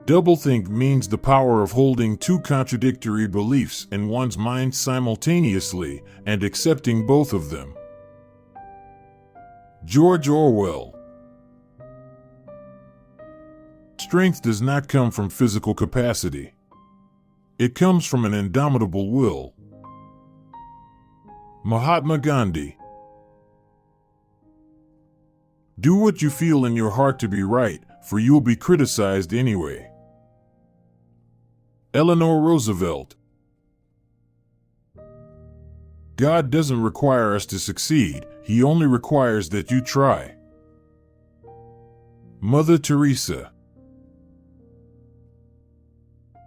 Doublethink means the power of holding two contradictory beliefs in one's mind simultaneously and accepting both of them. George Orwell. Strength does not come from physical capacity. It comes from an indomitable will. Mahatma Gandhi. Do what you feel in your heart to be right, for you'll be criticized anyway. Eleanor Roosevelt. God doesn't require us to succeed, He only requires that you try. Mother Teresa.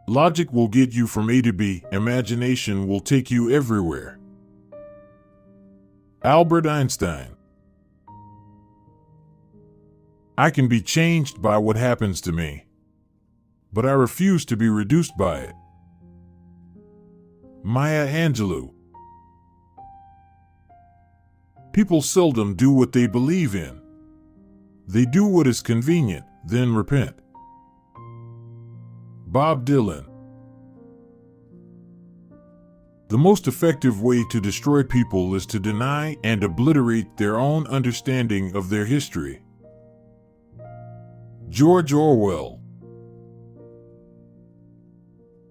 Logic will get you from A to B, imagination will take you everywhere. Albert Einstein. I can be changed by what happens to me, but I refuse to be reduced by it. Maya Angelou. People seldom do what they believe in. They do what is convenient, then repent. Bob Dylan. The most effective way to destroy people is to deny and obliterate their own understanding of their history. George Orwell.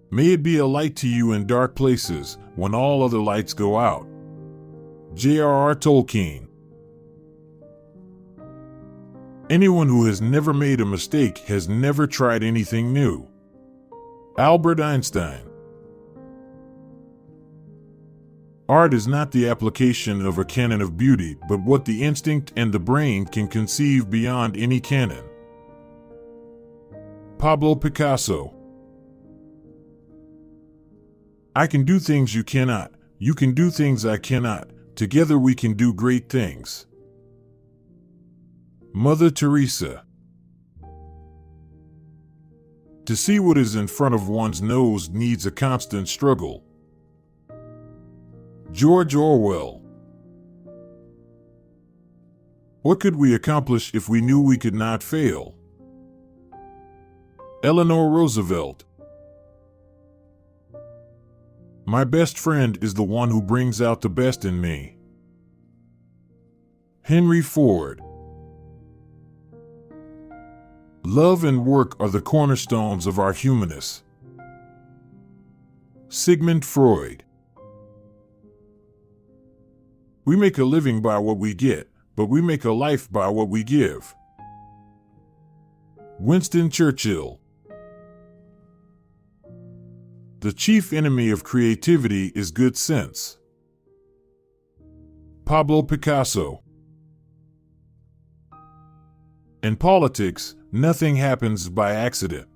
May it be a light to you in dark places when all other lights go out. J.R.R. Tolkien. Anyone who has never made a mistake has never tried anything new. Albert Einstein. Art is not the application of a canon of beauty, but what the instinct and the brain can conceive beyond any canon. Pablo Picasso. I can do things you cannot. You can do things I cannot. Together we can do great things. Mother Teresa. To see what is in front of one's nose needs a constant struggle. George Orwell. What could we accomplish if we knew we could not fail? Eleanor Roosevelt. My best friend is the one who brings out the best in me. Henry Ford. Love and work are the cornerstones of our humanness. Sigmund Freud. We make a living by what we get, but we make a life by what we give. Winston Churchill. The chief enemy of creativity is good sense. Pablo Picasso. In politics, nothing happens by accident.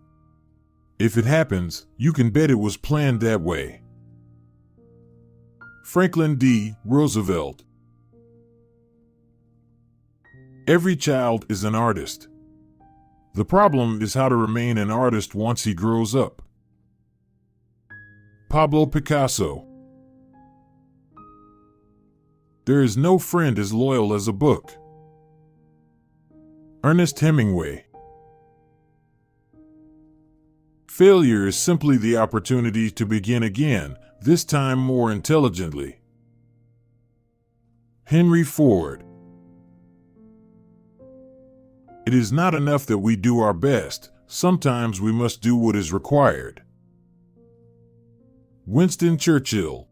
If it happens, you can bet it was planned that way. Franklin D. Roosevelt. Every child is an artist. The problem is how to remain an artist once he grows up. Pablo Picasso. There is no friend as loyal as a book. Ernest Hemingway. Failure is simply the opportunity to begin again, this time more intelligently. Henry Ford. It is not enough that we do our best, sometimes we must do what is required. Winston Churchill.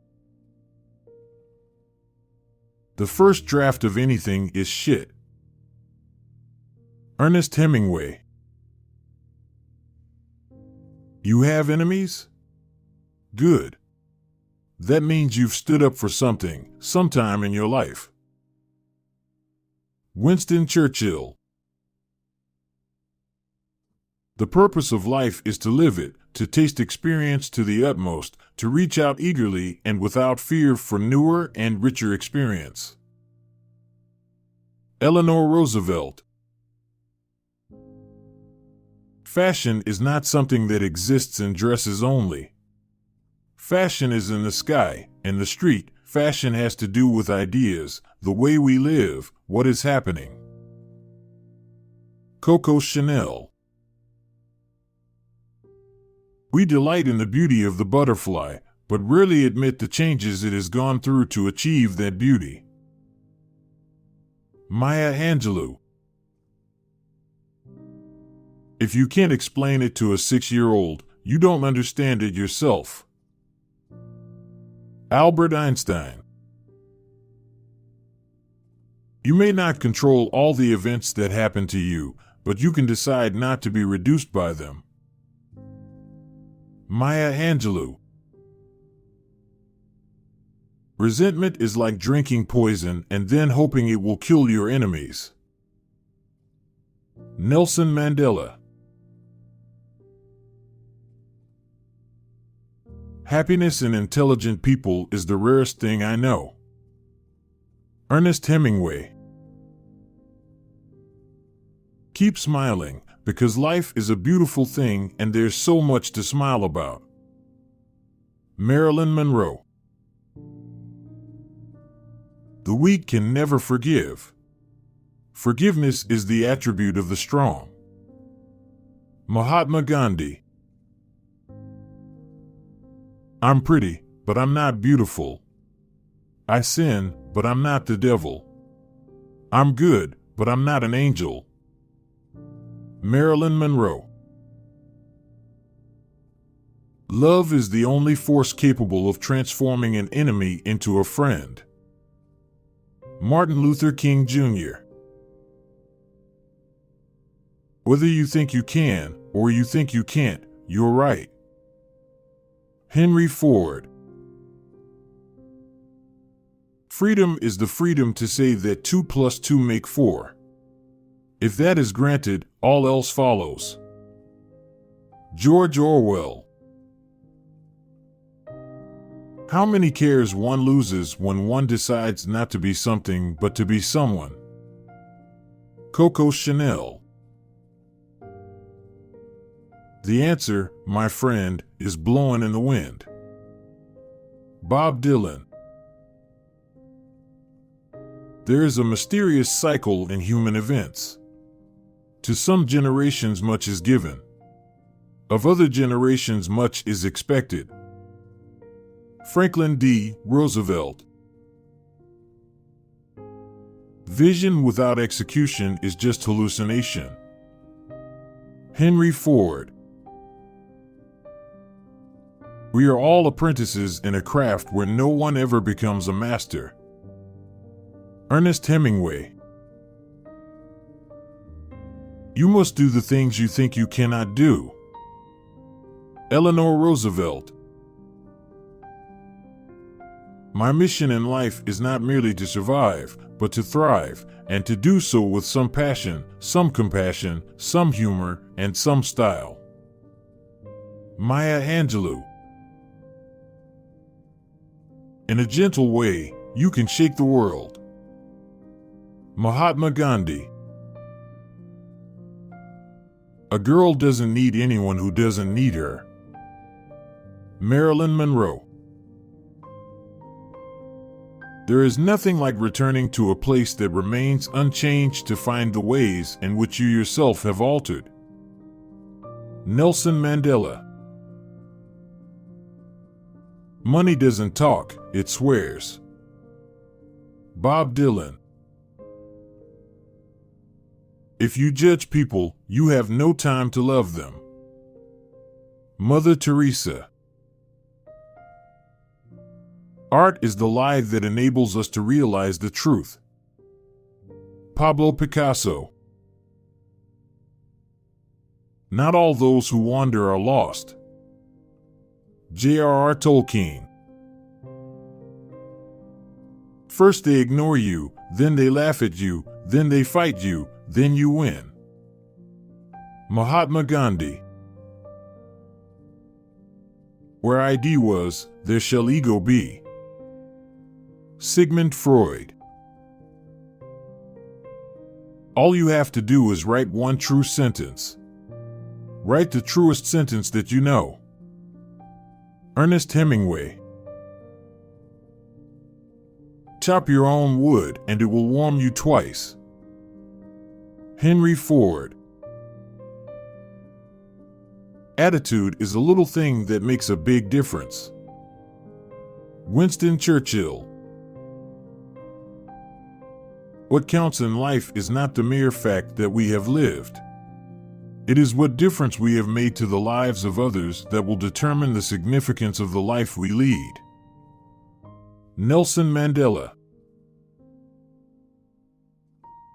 The first draft of anything is shit. Ernest Hemingway. You have enemies? Good. That means you've stood up for something, sometime in your life. Winston Churchill. The purpose of life is to live it, to taste experience to the utmost, to reach out eagerly and without fear for newer and richer experience. Eleanor Roosevelt. Fashion is not something that exists in dresses only. Fashion is in the sky, in the street. Fashion has to do with ideas, the way we live, what is happening. Coco Chanel. We delight in the beauty of the butterfly, but rarely admit the changes it has gone through to achieve that beauty. Maya Angelou. If you can't explain it to a 6-year-old, you don't understand it yourself. Albert Einstein. You may not control all the events that happen to you, but you can decide not to be reduced by them. Maya Angelou. Resentment is like drinking poison and then hoping it will kill your enemies. Nelson Mandela. Happiness in intelligent people is the rarest thing I know. Ernest Hemingway. Keep smiling, because life is a beautiful thing and there's so much to smile about. Marilyn Monroe. The weak can never forgive. Forgiveness is the attribute of the strong. Mahatma Gandhi. I'm pretty, but I'm not beautiful. I sin, but I'm not the devil. I'm good, but I'm not an angel. Marilyn Monroe. Love is the only force capable of transforming an enemy into a friend. Martin Luther King Jr. Whether you think you can or you think you can't, you're right. Henry Ford. Freedom is the freedom to say that 2 + 2 make 4. If that is granted, all else follows. George Orwell. How many cares one loses when one decides not to be something but to be someone? Coco Chanel. The answer, my friend, is blowing in the wind. Bob Dylan. There is a mysterious cycle in human events. To some generations much is given. Of other generations much is expected. Franklin D. Roosevelt. Vision without execution is just hallucination. Henry Ford. We are all apprentices in a craft where no one ever becomes a master. Ernest Hemingway. You must do the things you think you cannot do. Eleanor Roosevelt. My mission in life is not merely to survive, but to thrive, and to do so with some passion, some compassion, some humor, and some style. Maya Angelou. In a gentle way, you can shake the world. Mahatma Gandhi. A girl doesn't need anyone who doesn't need her. Marilyn Monroe. There is nothing like returning to a place that remains unchanged to find the ways in which you yourself have altered. Nelson Mandela. Money doesn't talk, it swears. Bob Dylan. If you judge people, you have no time to love them. Mother Teresa. Art is the lie that enables us to realize the truth. Pablo Picasso. Not all those who wander are lost. J.R.R. Tolkien. First they ignore you, then they laugh at you, then they fight you, then you win. Mahatma Gandhi. Where ID was, there shall ego be. Sigmund Freud. All you have to do is write one true sentence. Write the truest sentence that you know. Ernest Hemingway. Chop your own wood and it will warm you twice. Henry Ford. Attitude is a little thing that makes a big difference. Winston Churchill. What counts in life is not the mere fact that we have lived. It is what difference we have made to the lives of others that will determine the significance of the life we lead. Nelson Mandela.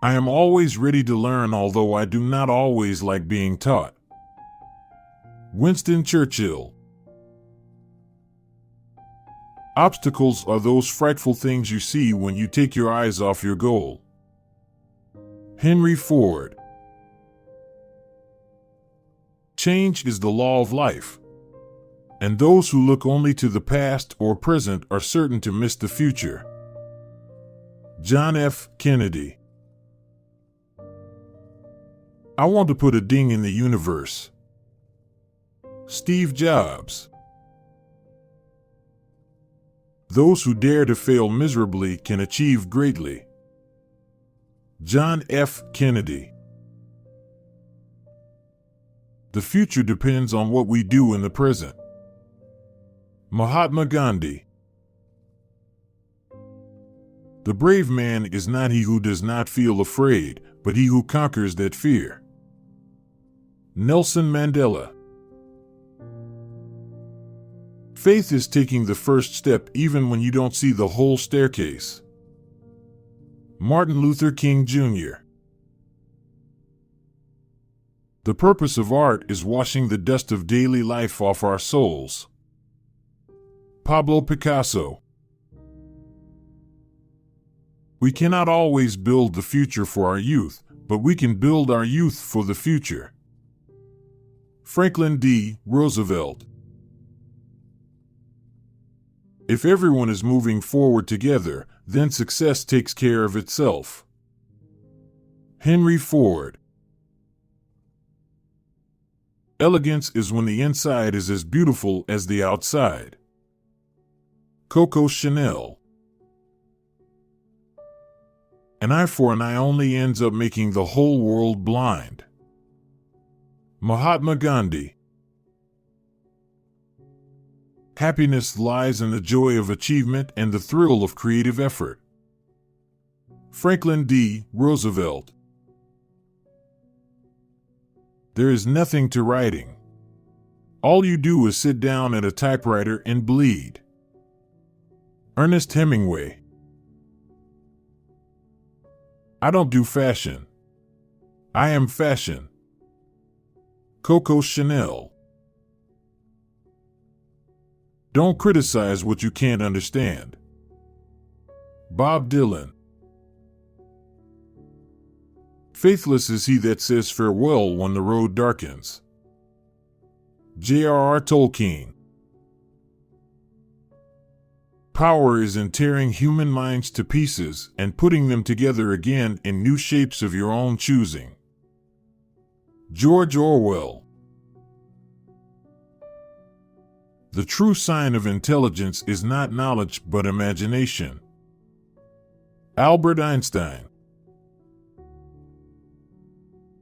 I am always ready to learn, although I do not always like being taught. Winston Churchill. Obstacles are those frightful things you see when you take your eyes off your goal. Henry Ford. Change is the law of life, and those who look only to the past or present are certain to miss the future. John F. Kennedy. I want to put a ding in the universe. Steve Jobs. Those who dare to fail miserably can achieve greatly. John F. Kennedy. The future depends on what we do in the present. Mahatma Gandhi. The brave man is not he who does not feel afraid, but he who conquers that fear. Nelson Mandela. Faith is taking the first step even when you don't see the whole staircase. Martin Luther King Jr. The purpose of art is washing the dust of daily life off our souls. Pablo Picasso. We cannot always build the future for our youth, but we can build our youth for the future. Franklin D. Roosevelt. If everyone is moving forward together, then success takes care of itself. Henry Ford. Elegance is when the inside is as beautiful as the outside. Coco Chanel. An eye for an eye only ends up making the whole world blind. Mahatma Gandhi. Happiness lies in the joy of achievement and the thrill of creative effort. Franklin D. Roosevelt. There is nothing to writing. All you do is sit down at a typewriter and bleed. Ernest Hemingway. I don't do fashion. I am fashion. Coco Chanel. Don't criticize what you can't understand. Bob Dylan. Faithless is he that says farewell when the road darkens. J.R.R. Tolkien. Power is in tearing human minds to pieces and putting them together again in new shapes of your own choosing. George Orwell. The true sign of intelligence is not knowledge but imagination. Albert Einstein.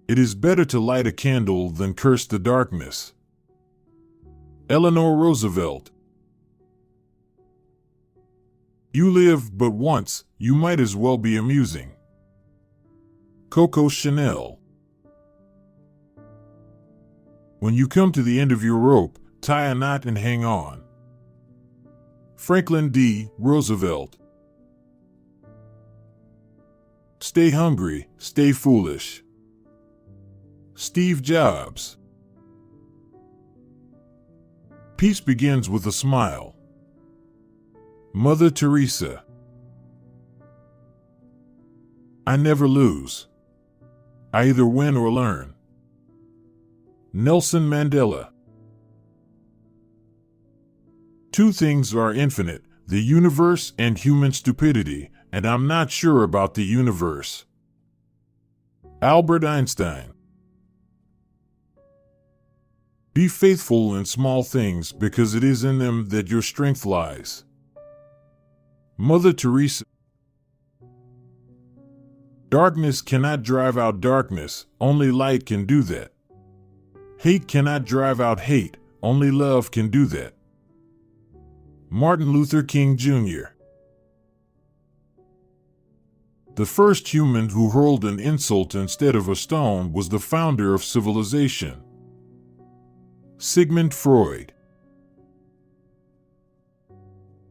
It is better to light a candle than curse the darkness. Eleanor Roosevelt. You live but once, you might as well be amusing. Coco Chanel. When you come to the end of your rope, tie a knot and hang on. Franklin D. Roosevelt. Stay hungry, stay foolish. Steve Jobs. Peace begins with a smile. Mother Teresa. I never lose. I either win or learn. Nelson Mandela. Two things are infinite, the universe and human stupidity, and I'm not sure about the universe. Albert Einstein. Be faithful in small things because it is in them that your strength lies. Mother Teresa. Darkness cannot drive out darkness, only light can do that. Hate cannot drive out hate, only love can do that. Martin Luther King Jr. The first human who hurled an insult instead of a stone was the founder of civilization. Sigmund Freud.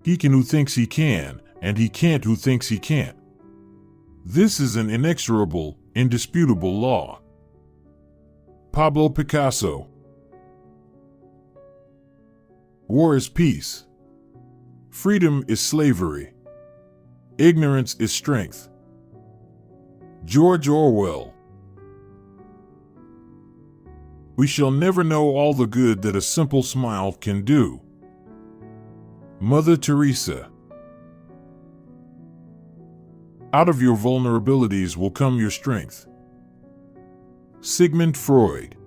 He can who thinks he can, and he can't who thinks he can't. This is an inexorable, indisputable law. Pablo Picasso. War is peace. Freedom is slavery. Ignorance is strength. George Orwell. We shall never know all the good that a simple smile can do. Mother Teresa. Out of your vulnerabilities will come your strength. Sigmund Freud.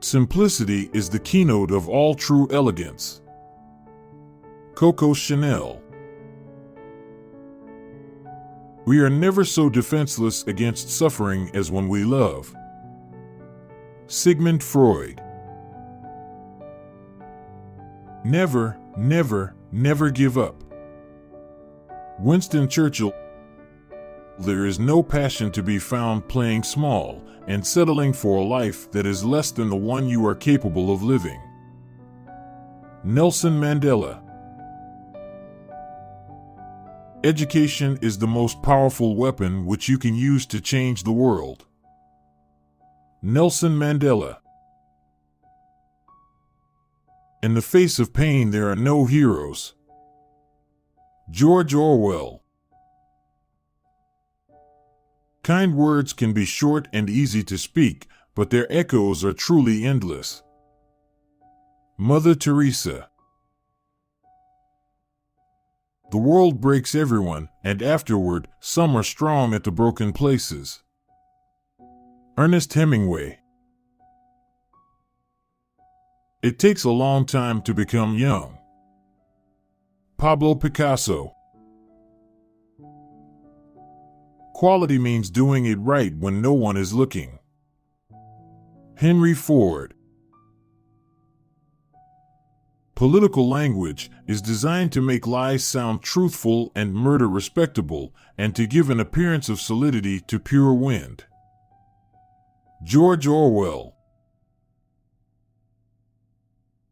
Simplicity is the keynote of all true elegance. Coco Chanel. We are never so defenseless against suffering as when we love. Sigmund Freud. Never, never, never give up. Winston Churchill. There is no passion to be found playing small and settling for a life that is less than the one you are capable of living. Nelson Mandela. Education is the most powerful weapon which you can use to change the world. Nelson Mandela. In the face of pain, there are no heroes. George Orwell. Kind words can be short and easy to speak, but their echoes are truly endless. Mother Teresa. The world breaks everyone, and afterward, some are strong at the broken places. Ernest Hemingway. It takes a long time to become young. Pablo Picasso. Quality means doing it right when no one is looking. Henry Ford. Political language is designed to make lies sound truthful and murder respectable, and to give an appearance of solidity to pure wind. George Orwell.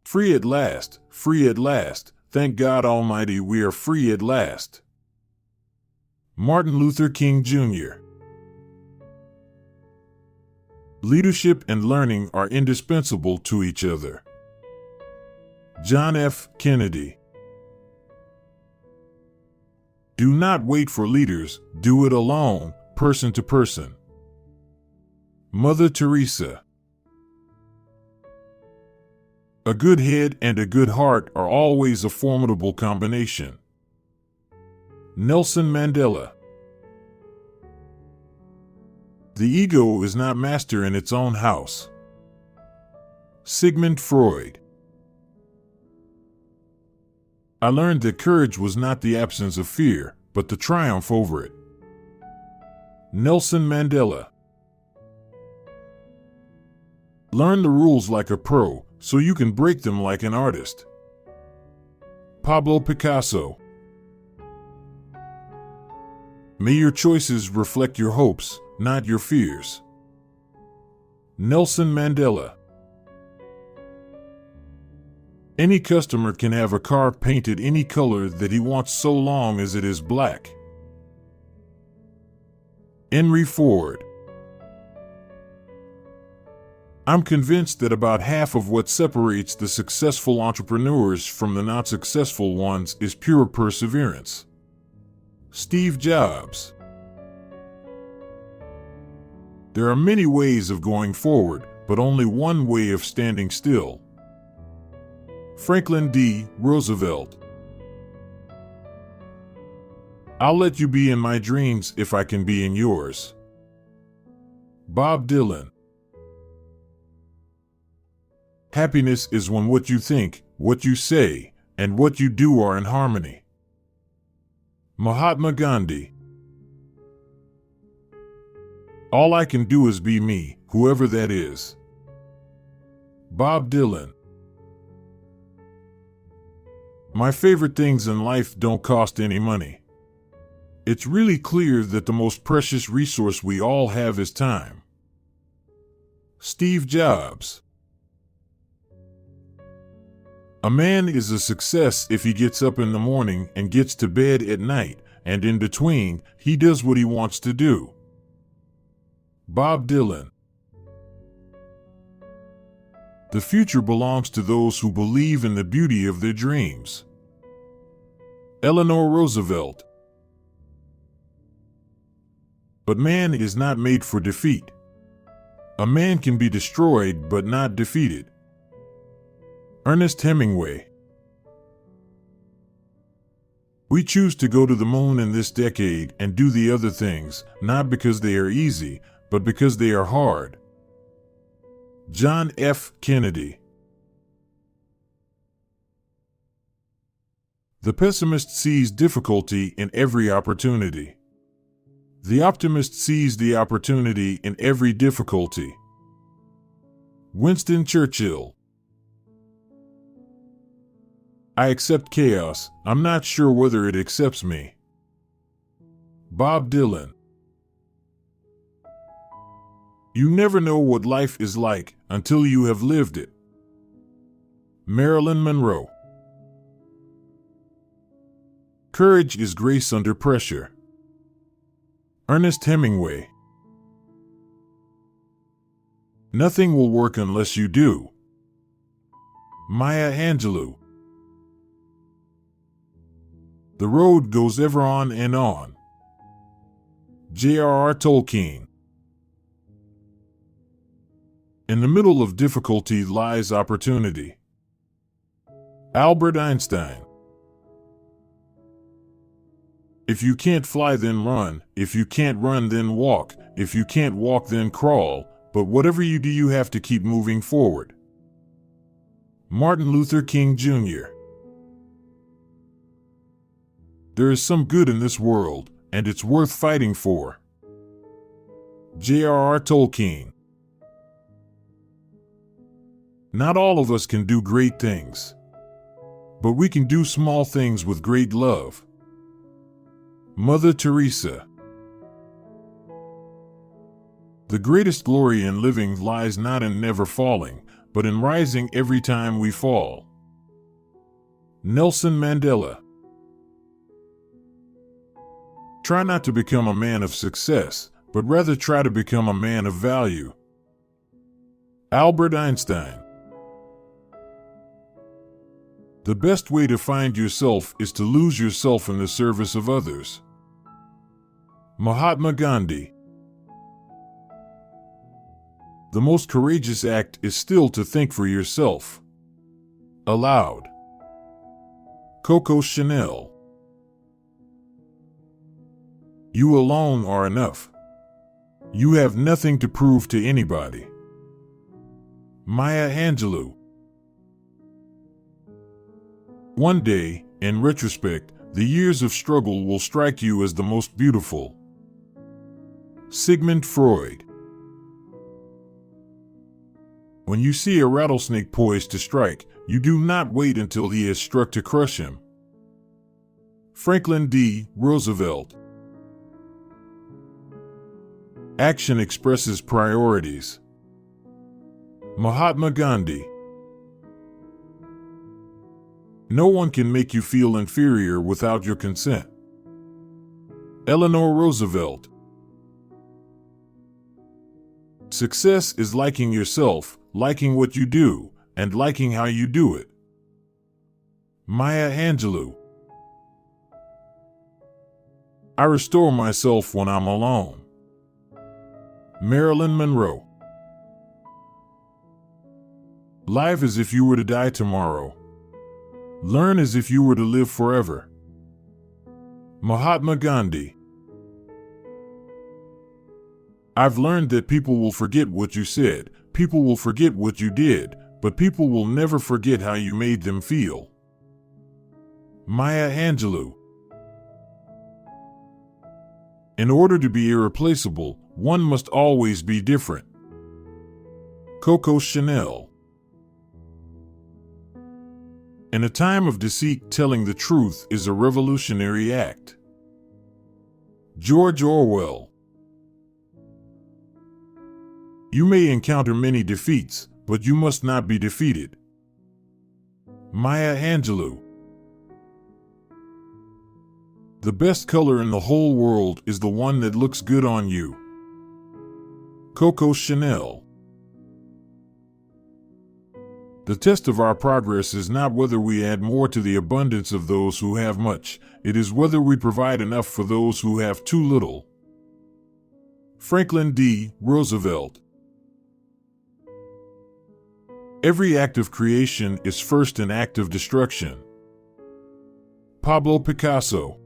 Free at last, free at last, thank God Almighty we are free at last. Martin Luther King Jr. Leadership and learning are indispensable to each other. John F. Kennedy. Do not wait for leaders, do it alone, person to person. Mother Teresa. A good head and a good heart are always a formidable combination. Nelson Mandela. The ego is not master in its own house. Sigmund Freud. I learned that courage was not the absence of fear, but the triumph over it. Nelson Mandela. Learn the rules like a pro, so you can break them like an artist. Pablo Picasso. May your choices reflect your hopes, not your fears. Nelson Mandela. Any customer can have a car painted any color that he wants so long as it is black. Henry Ford. I'm convinced that about half of what separates the successful entrepreneurs from the not successful ones is pure perseverance. Steve Jobs. There are many ways of going forward, but only one way of standing still. Franklin D. Roosevelt. I'll let you be in my dreams if I can be in yours. Bob Dylan. Happiness is when what you think, what you say, and what you do are in harmony. Mahatma Gandhi. All I can do is be me, whoever that is. Bob Dylan. My favorite things in life don't cost any money. It's really clear that the most precious resource we all have is time. Steve Jobs. A man is a success if he gets up in the morning and gets to bed at night, and in between, he does what he wants to do. Bob Dylan. The future belongs to those who believe in the beauty of their dreams. Eleanor Roosevelt. But man is not made for defeat. A man can be destroyed but not defeated. Ernest Hemingway. We choose to go to the moon in this decade and do the other things, not because they are easy, but because they are hard. John F. Kennedy. The pessimist sees difficulty in every opportunity. The optimist sees the opportunity in every difficulty. Winston Churchill. I accept chaos, I'm not sure whether it accepts me. Bob Dylan. You never know what life is like until you have lived it. Marilyn Monroe. Courage is grace under pressure. Ernest Hemingway. Nothing will work unless you do. Maya Angelou. The road goes ever on and on. J.R.R. Tolkien. In the middle of difficulty lies opportunity. Albert Einstein. If you can't fly, then run. If you can't run, then walk. If you can't walk, then crawl. But whatever you do, you have to keep moving forward. Martin Luther King Jr. There is some good in this world, and it's worth fighting for. J.R.R. Tolkien. Not all of us can do great things, but we can do small things with great love. Mother Teresa. The greatest glory in living lies not in never falling, but in rising every time we fall. Nelson Mandela. Try not to become a man of success, but rather try to become a man of value. Albert Einstein. The best way to find yourself is to lose yourself in the service of others. Mahatma Gandhi. The most courageous act is still to think for yourself. Aloud. Coco Chanel. You alone are enough. You have nothing to prove to anybody. Maya Angelou. One day, in retrospect, the years of struggle will strike you as the most beautiful. Sigmund Freud. When you see a rattlesnake poised to strike, you do not wait until he has struck to crush him. Franklin D. Roosevelt. Action expresses priorities. Mahatma Gandhi. No one can make you feel inferior without your consent. Eleanor Roosevelt. Success is liking yourself, liking what you do, and liking how you do it. Maya Angelou. I restore myself when I'm alone. Marilyn Monroe. Live as if you were to die tomorrow. Learn as if you were to live forever. Mahatma Gandhi. I've learned that people will forget what you said, people will forget what you did, but people will never forget how you made them feel. Maya Angelou. In order to be irreplaceable, one must always be different. Coco Chanel. In a time of deceit, telling the truth is a revolutionary act. George Orwell. You may encounter many defeats, but you must not be defeated. Maya Angelou. The best color in the whole world is the one that looks good on you. Coco Chanel. The test of our progress is not whether we add more to the abundance of those who have much, it is whether we provide enough for those who have too little. Franklin D. Roosevelt. Every act of creation is first an act of destruction. Pablo Picasso.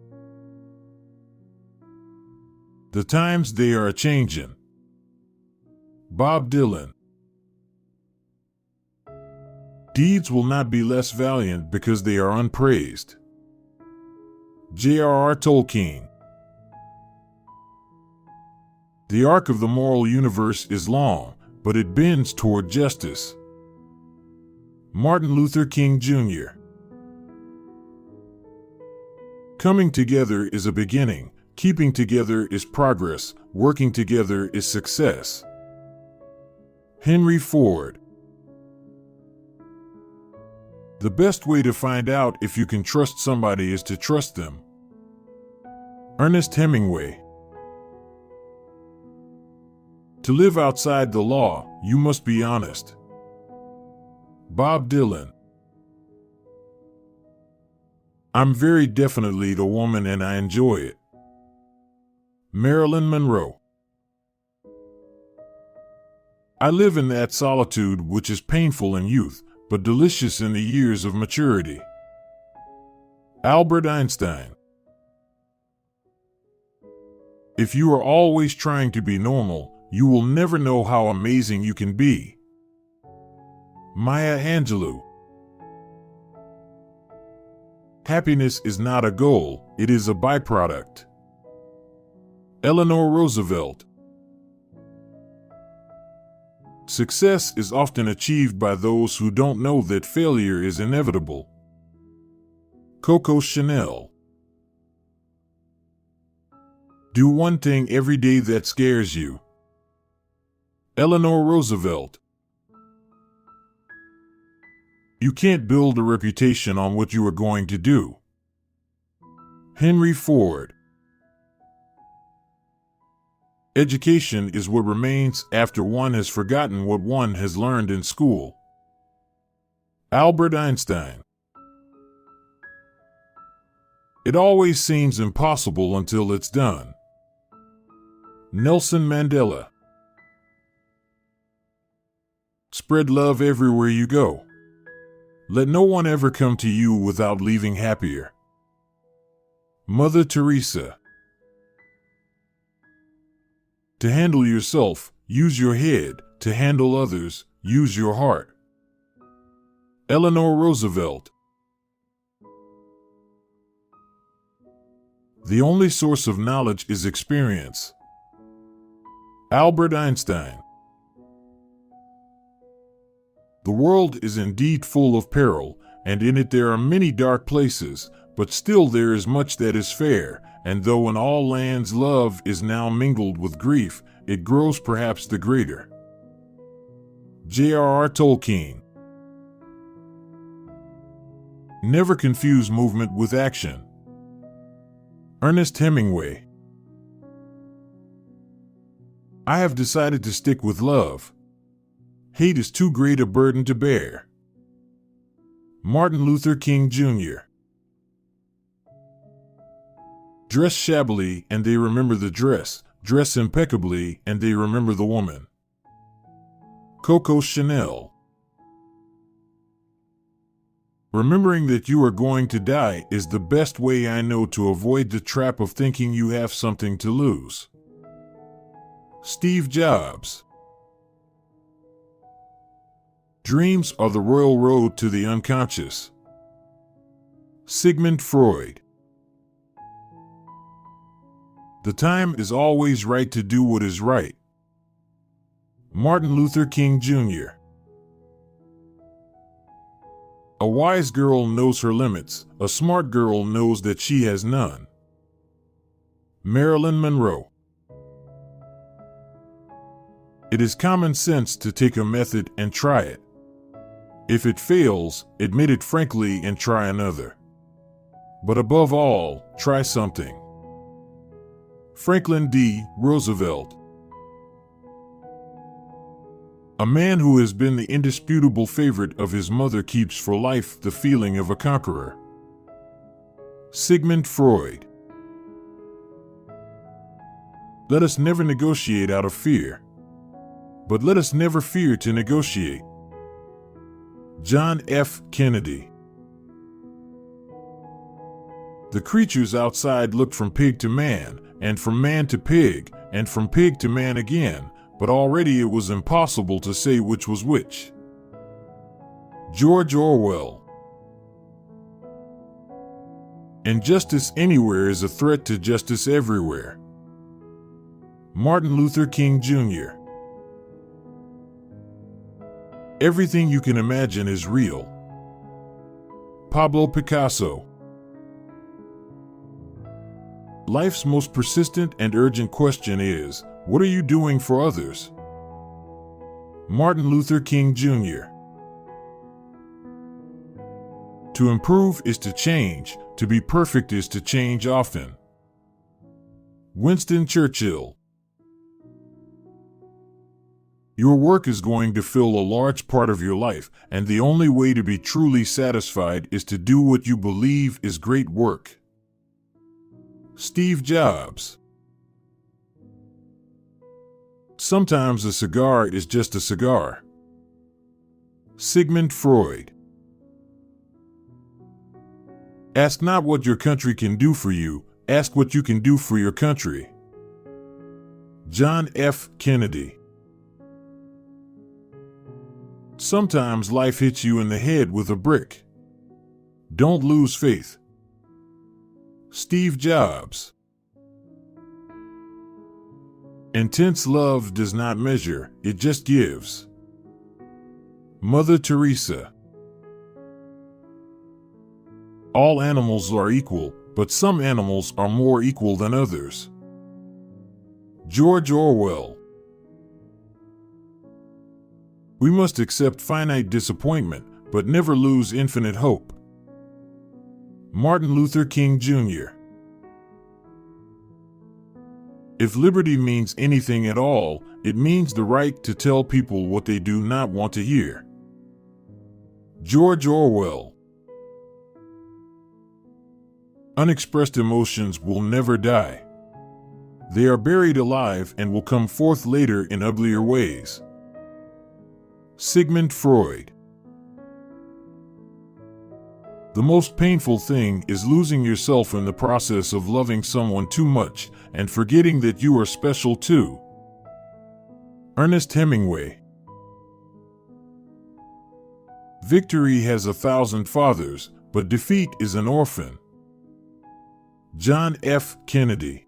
The times they are a-changin'. Bob Dylan. Deeds will not be less valiant because they are unpraised. J.R.R. Tolkien. The arc of the moral universe is long, but it bends toward justice. Martin Luther King Jr. Coming together is a beginning, keeping together is progress, working together is success. Henry Ford. The best way to find out if you can trust somebody is to trust them. Ernest Hemingway. To live outside the law, you must be honest. Bob Dylan. I'm very definitely the woman and I enjoy it. Marilyn Monroe. I live in that solitude which is painful in youth, but delicious in the years of maturity. Albert Einstein. If you are always trying to be normal, you will never know how amazing you can be. Maya Angelou. Happiness is not a goal, it is a byproduct. Eleanor Roosevelt. Success is often achieved by those who don't know that failure is inevitable. Coco Chanel. Do one thing every day that scares you. Eleanor Roosevelt. You can't build a reputation on what you are going to do. Henry Ford. Education is what remains after one has forgotten what one has learned in school. Albert Einstein. It always seems impossible until it's done. Nelson Mandela. Spread love everywhere you go. Let no one ever come to you without leaving happier. Mother Teresa. To handle yourself, use your head. To handle others, use your heart. Eleanor Roosevelt. The only source of knowledge is experience. Albert Einstein. The world is indeed full of peril, and in it there are many dark places, but still there is much that is fair, and though in all lands love is now mingled with grief, it grows perhaps the greater. J.R.R. Tolkien. Never confuse movement with action. Ernest Hemingway. I have decided to stick with love. Hate is too great a burden to bear. Martin Luther King Jr. Dress shabbily and they remember the dress. Dress impeccably and they remember the woman. Coco Chanel. Remembering that you are going to die is the best way I know to avoid the trap of thinking you have something to lose. Steve Jobs. Dreams are the royal road to the unconscious. Sigmund Freud. The time is always right to do what is right. Martin Luther King Jr. A wise girl knows her limits. A smart girl knows that she has none. Marilyn Monroe. It is common sense to take a method and try it. If it fails, admit it frankly and try another. But above all, try something. Franklin D. Roosevelt. A man who has been the indisputable favorite of his mother keeps for life the feeling of a conqueror. Sigmund Freud. Let us never negotiate out of fear, but let us never fear to negotiate. John F. Kennedy. The creatures outside looked from pig to man, and from man to pig, and from pig to man again, but already it was impossible to say which was which. George Orwell. Injustice anywhere is a threat to justice everywhere. Martin Luther King Jr. Everything you can imagine is real. Pablo Picasso. Life's most persistent and urgent question is, what are you doing for others? Martin Luther King Jr. To improve is to change, to be perfect is to change often. Winston Churchill. Your work is going to fill a large part of your life, and the only way to be truly satisfied is to do what you believe is great work. Steve Jobs. Sometimes a cigar is just a cigar. Sigmund Freud. Ask not what your country can do for you, ask what you can do for your country. John F. Kennedy. Sometimes life hits you in the head with a brick. Don't lose faith. Steve Jobs. Intense love does not measure, it just gives. Mother Teresa. All animals are equal, but some animals are more equal than others. George Orwell. We must accept finite disappointment, but never lose infinite hope. Martin Luther King Jr. If liberty means anything at all, it means the right to tell people what they do not want to hear. George Orwell. Unexpressed emotions will never die. They are buried alive and will come forth later in uglier ways. Sigmund Freud. The most painful thing is losing yourself in the process of loving someone too much and forgetting that you are special too. Ernest Hemingway. Victory has 1,000 fathers, but defeat is an orphan. John F. Kennedy.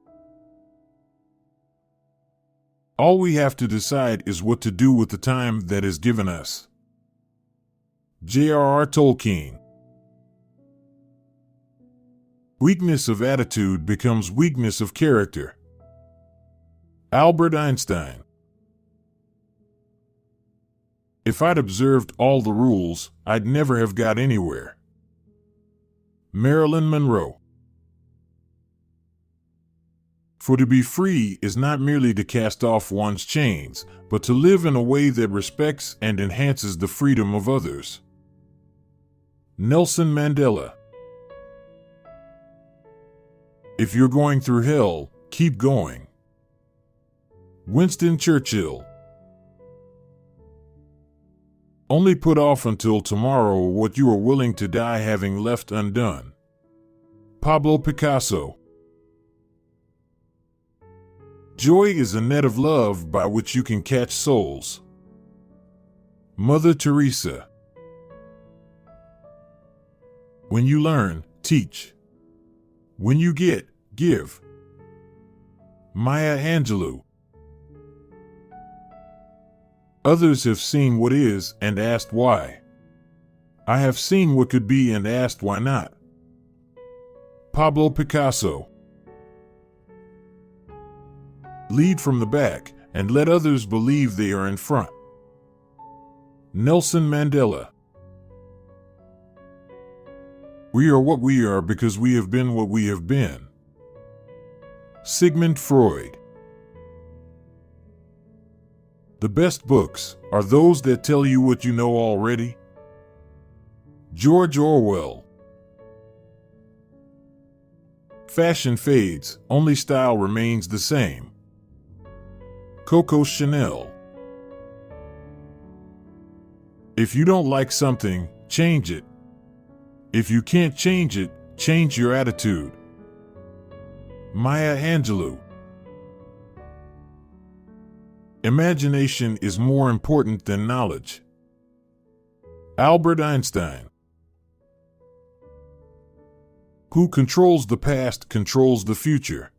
All we have to decide is what to do with the time that is given us. J.R.R. Tolkien. Weakness of attitude becomes weakness of character. Albert Einstein. If I'd observed all the rules, I'd never have got anywhere. Marilyn Monroe. For to be free is not merely to cast off one's chains, but to live in a way that respects and enhances the freedom of others. Nelson Mandela. If you're going through hell, keep going. Winston Churchill. Only put off until tomorrow what you are willing to die having left undone. Pablo Picasso. Joy is a net of love by which you can catch souls. Mother Teresa. When you learn, teach. When you get, give. Maya Angelou. Others have seen what is and asked why. I have seen what could be and asked why not. Pablo Picasso. Lead from the back and let others believe they are in front. Nelson Mandela. We are what we are because we have been what we have been. Sigmund Freud. The best books are those that tell you what you know already. George Orwell. Fashion fades, only style remains the same. Coco Chanel. If you don't like something, change it. If you can't change it, change your attitude. Maya Angelou. Imagination is more important than knowledge. Albert Einstein. Who controls the past controls the future.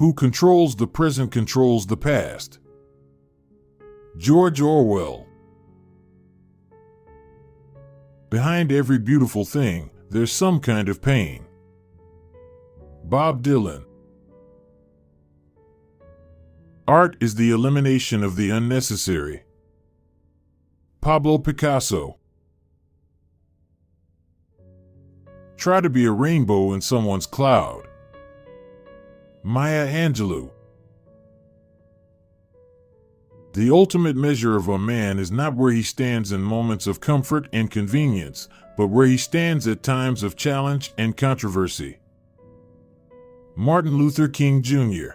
Who controls the present controls the past. George Orwell. Behind every beautiful thing, there's some kind of pain. Bob Dylan. Art is the elimination of the unnecessary. Pablo Picasso. Try to be a rainbow in someone's cloud. Maya Angelou. The ultimate measure of a man is not where he stands in moments of comfort and convenience, but where he stands at times of challenge and controversy. Martin Luther King Jr.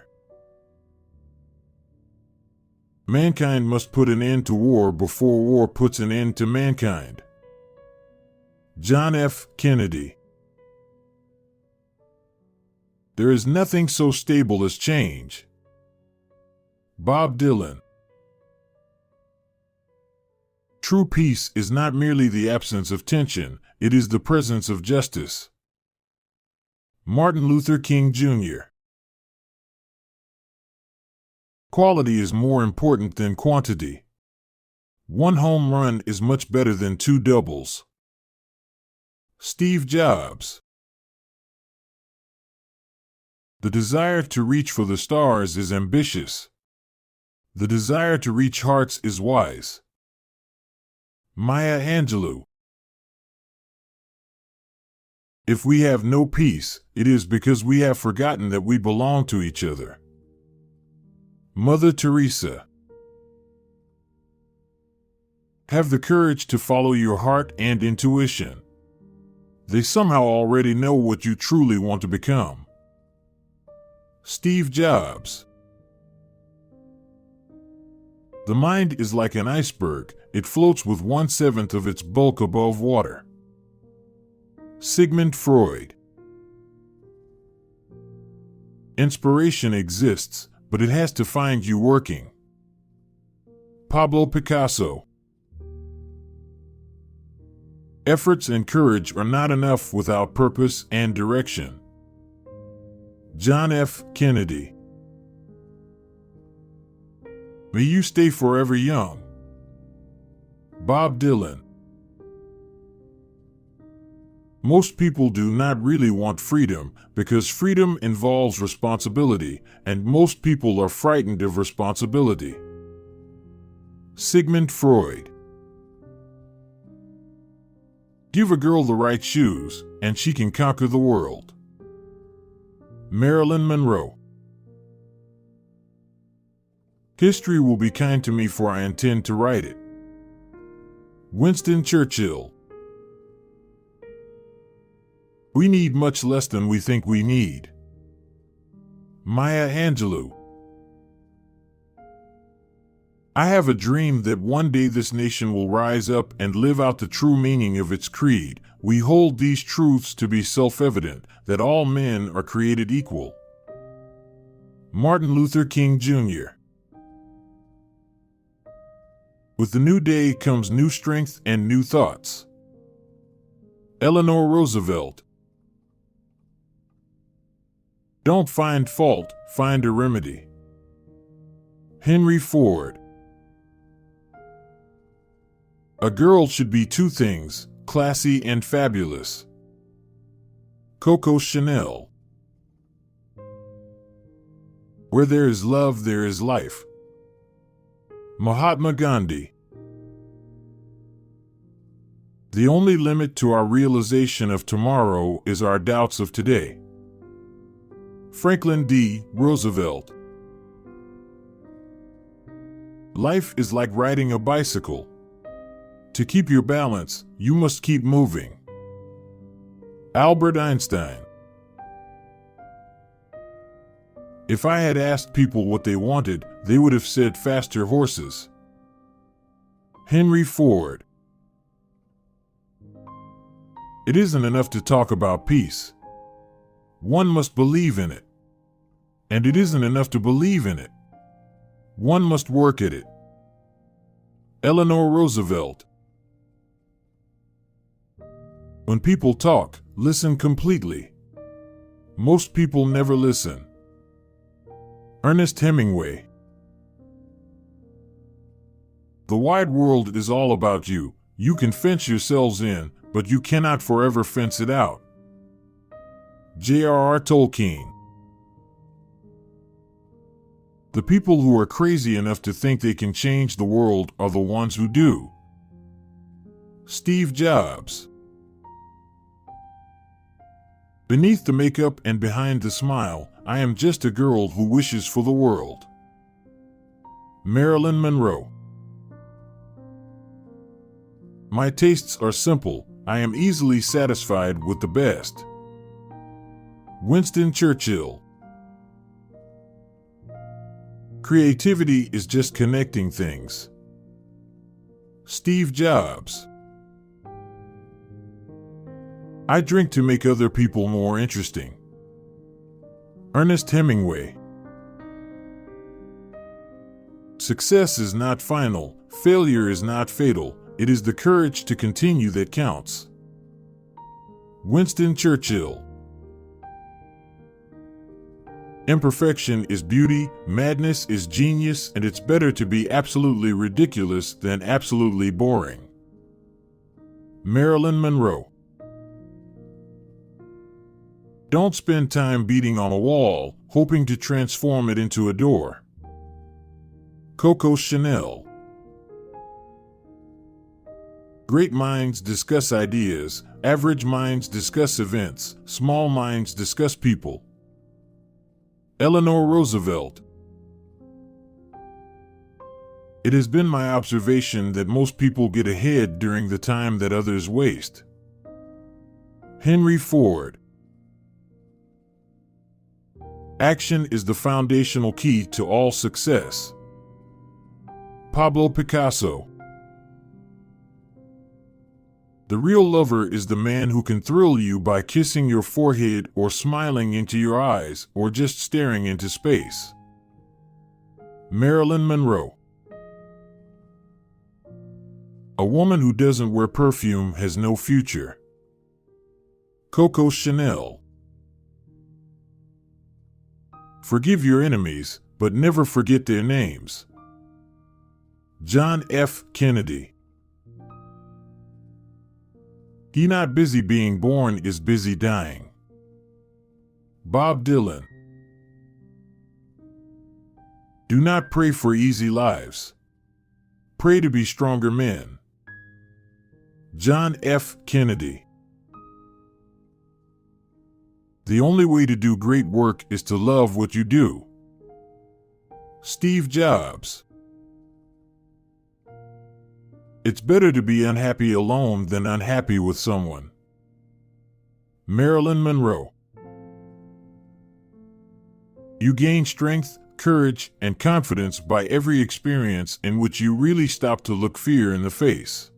Mankind must put an end to war before war puts an end to mankind. John F. Kennedy. There is nothing so stable as change. Bob Dylan. True peace is not merely the absence of tension, it is the presence of justice. Martin Luther King Jr. Quality is more important than quantity. One home run is much better than 2 doubles. Steve Jobs. The desire to reach for the stars is ambitious. The desire to reach hearts is wise. Maya Angelou. If we have no peace, it is because we have forgotten that we belong to each other. Mother Teresa. Have the courage to follow your heart and intuition. They somehow already know what you truly want to become. Steve Jobs. The mind is like an iceberg, it floats with 1/7 of its bulk above water. Sigmund Freud. Inspiration exists, but it has to find you working. Pablo Picasso. Efforts and courage are not enough without purpose and direction. John F. Kennedy. May you stay forever young. Bob Dylan. Most people do not really want freedom because freedom involves responsibility, and most people are frightened of responsibility. Sigmund Freud. Give a girl the right shoes, and she can conquer the world. Marilyn Monroe. History will be kind to me, for I intend to write it. Winston Churchill. We need much less than we think we need. Maya Angelou. I have a dream that one day this nation will rise up and live out the true meaning of its creed. We hold these truths to be self-evident, that all men are created equal. Martin Luther King Jr. With the new day comes new strength and new thoughts. Eleanor Roosevelt. Don't find fault, find a remedy. Henry Ford. A girl should be 2 things, classy and fabulous. Coco Chanel. Where there is love, there is life. Mahatma Gandhi. The only limit to our realization of tomorrow is our doubts of today. Franklin D. Roosevelt. Life is like riding a bicycle. To keep your balance, you must keep moving. Albert Einstein. If I had asked people what they wanted, they would have said faster horses. Henry Ford. It isn't enough to talk about peace. One must believe in it. And it isn't enough to believe in it. One must work at it. Eleanor Roosevelt. When people talk, listen completely. Most people never listen. Ernest Hemingway. The wide world is all about you. You can fence yourselves in, but you cannot forever fence it out. J.R.R. Tolkien. The people who are crazy enough to think they can change the world are the ones who do. Steve Jobs. Beneath the makeup and behind the smile, I am just a girl who wishes for the world. Marilyn Monroe. My tastes are simple. I am easily satisfied with the best. Winston Churchill. Creativity is just connecting things. Steve Jobs. I drink to make other people more interesting. Ernest Hemingway. Success is not final, failure is not fatal, it is the courage to continue that counts. Winston Churchill. Imperfection is beauty, madness is genius, and it's better to be absolutely ridiculous than absolutely boring. Marilyn Monroe. Don't spend time beating on a wall, hoping to transform it into a door. Coco Chanel. Great minds discuss ideas, average minds discuss events, small minds discuss people. Eleanor Roosevelt. It has been my observation that most people get ahead during the time that others waste. Henry Ford. Action is the foundational key to all success. Pablo Picasso. The real lover is the man who can thrill you by kissing your forehead or smiling into your eyes or just staring into space. Marilyn Monroe. A woman who doesn't wear perfume has no future. Coco Chanel. Forgive your enemies, but never forget their names. John F. Kennedy. He not busy being born is busy dying. Bob Dylan. Do not pray for easy lives. Pray to be stronger men. John F. Kennedy. The only way to do great work is to love what you do. Steve Jobs. It's better to be unhappy alone than unhappy with someone. Marilyn Monroe. You gain strength, courage, and confidence by every experience in which you really stop to look fear in the face.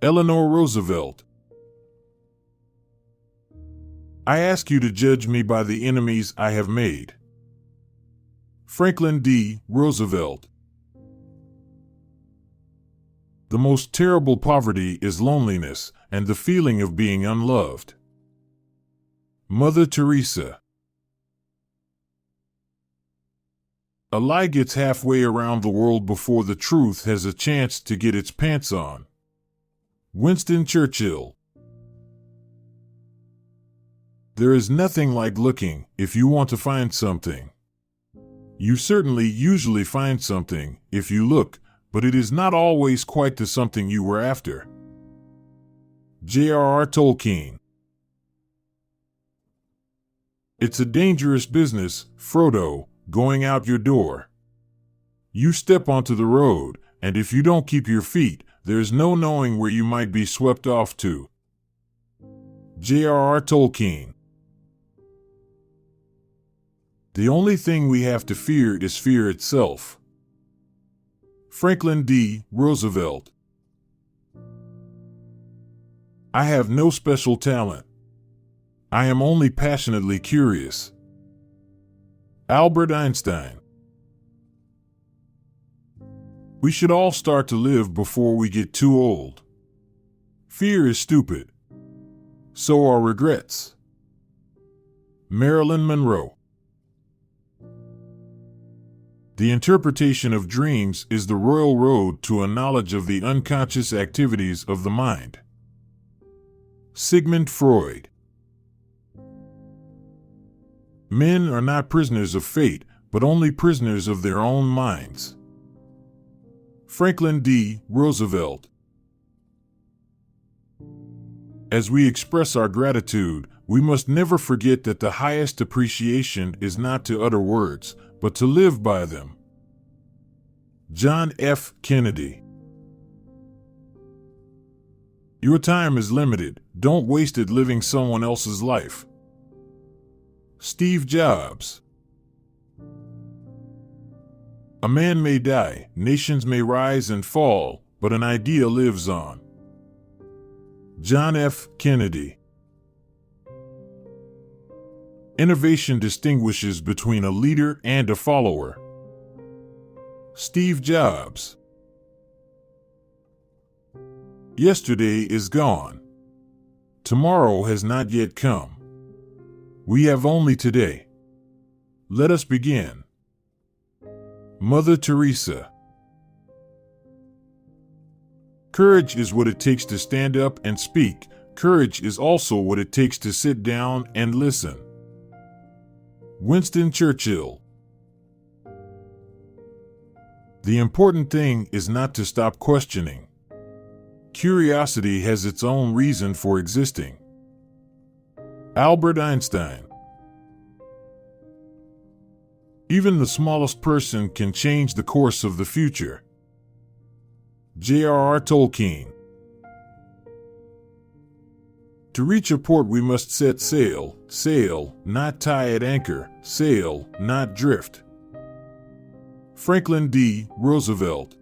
Eleanor Roosevelt. I ask you to judge me by the enemies I have made. Franklin D. Roosevelt. The most terrible poverty is loneliness and the feeling of being unloved. Mother Teresa. A lie gets halfway around the world before the truth has a chance to get its pants on. Winston Churchill. There is nothing like looking if you want to find something. You certainly usually find something if you look, but it is not always quite the something you were after. J.R.R. Tolkien. It's a dangerous business, Frodo, going out your door. You step onto the road, and if you don't keep your feet, there's no knowing where you might be swept off to. J.R.R. Tolkien. The only thing we have to fear is fear itself. Franklin D. Roosevelt. I have no special talent. I am only passionately curious. Albert Einstein. We should all start to live before we get too old. Fear is stupid. So are regrets. Marilyn Monroe. The interpretation of dreams is the royal road to a knowledge of the unconscious activities of the mind. Sigmund Freud. Men are not prisoners of fate, but only prisoners of their own minds. Franklin D. Roosevelt. As we express our gratitude, we must never forget that the highest appreciation is not to utter words, but to live by them. John F. Kennedy. Your time is limited. Don't waste it living someone else's life. Steve Jobs. A man may die, nations may rise and fall, but an idea lives on. John F. Kennedy. Innovation distinguishes between a leader and a follower. Steve Jobs. Yesterday is gone. Tomorrow has not yet come. We have only today. Let us begin. Mother Teresa. Courage is what it takes to stand up and speak. Courage is also what it takes to sit down and listen. Winston Churchill. The important thing is not to stop questioning. Curiosity has its own reason for existing. Albert Einstein. Even the smallest person can change the course of the future. J.R.R. Tolkien. To reach a port we must set sail, sail, not tie at anchor, sail, not drift. Franklin D. Roosevelt.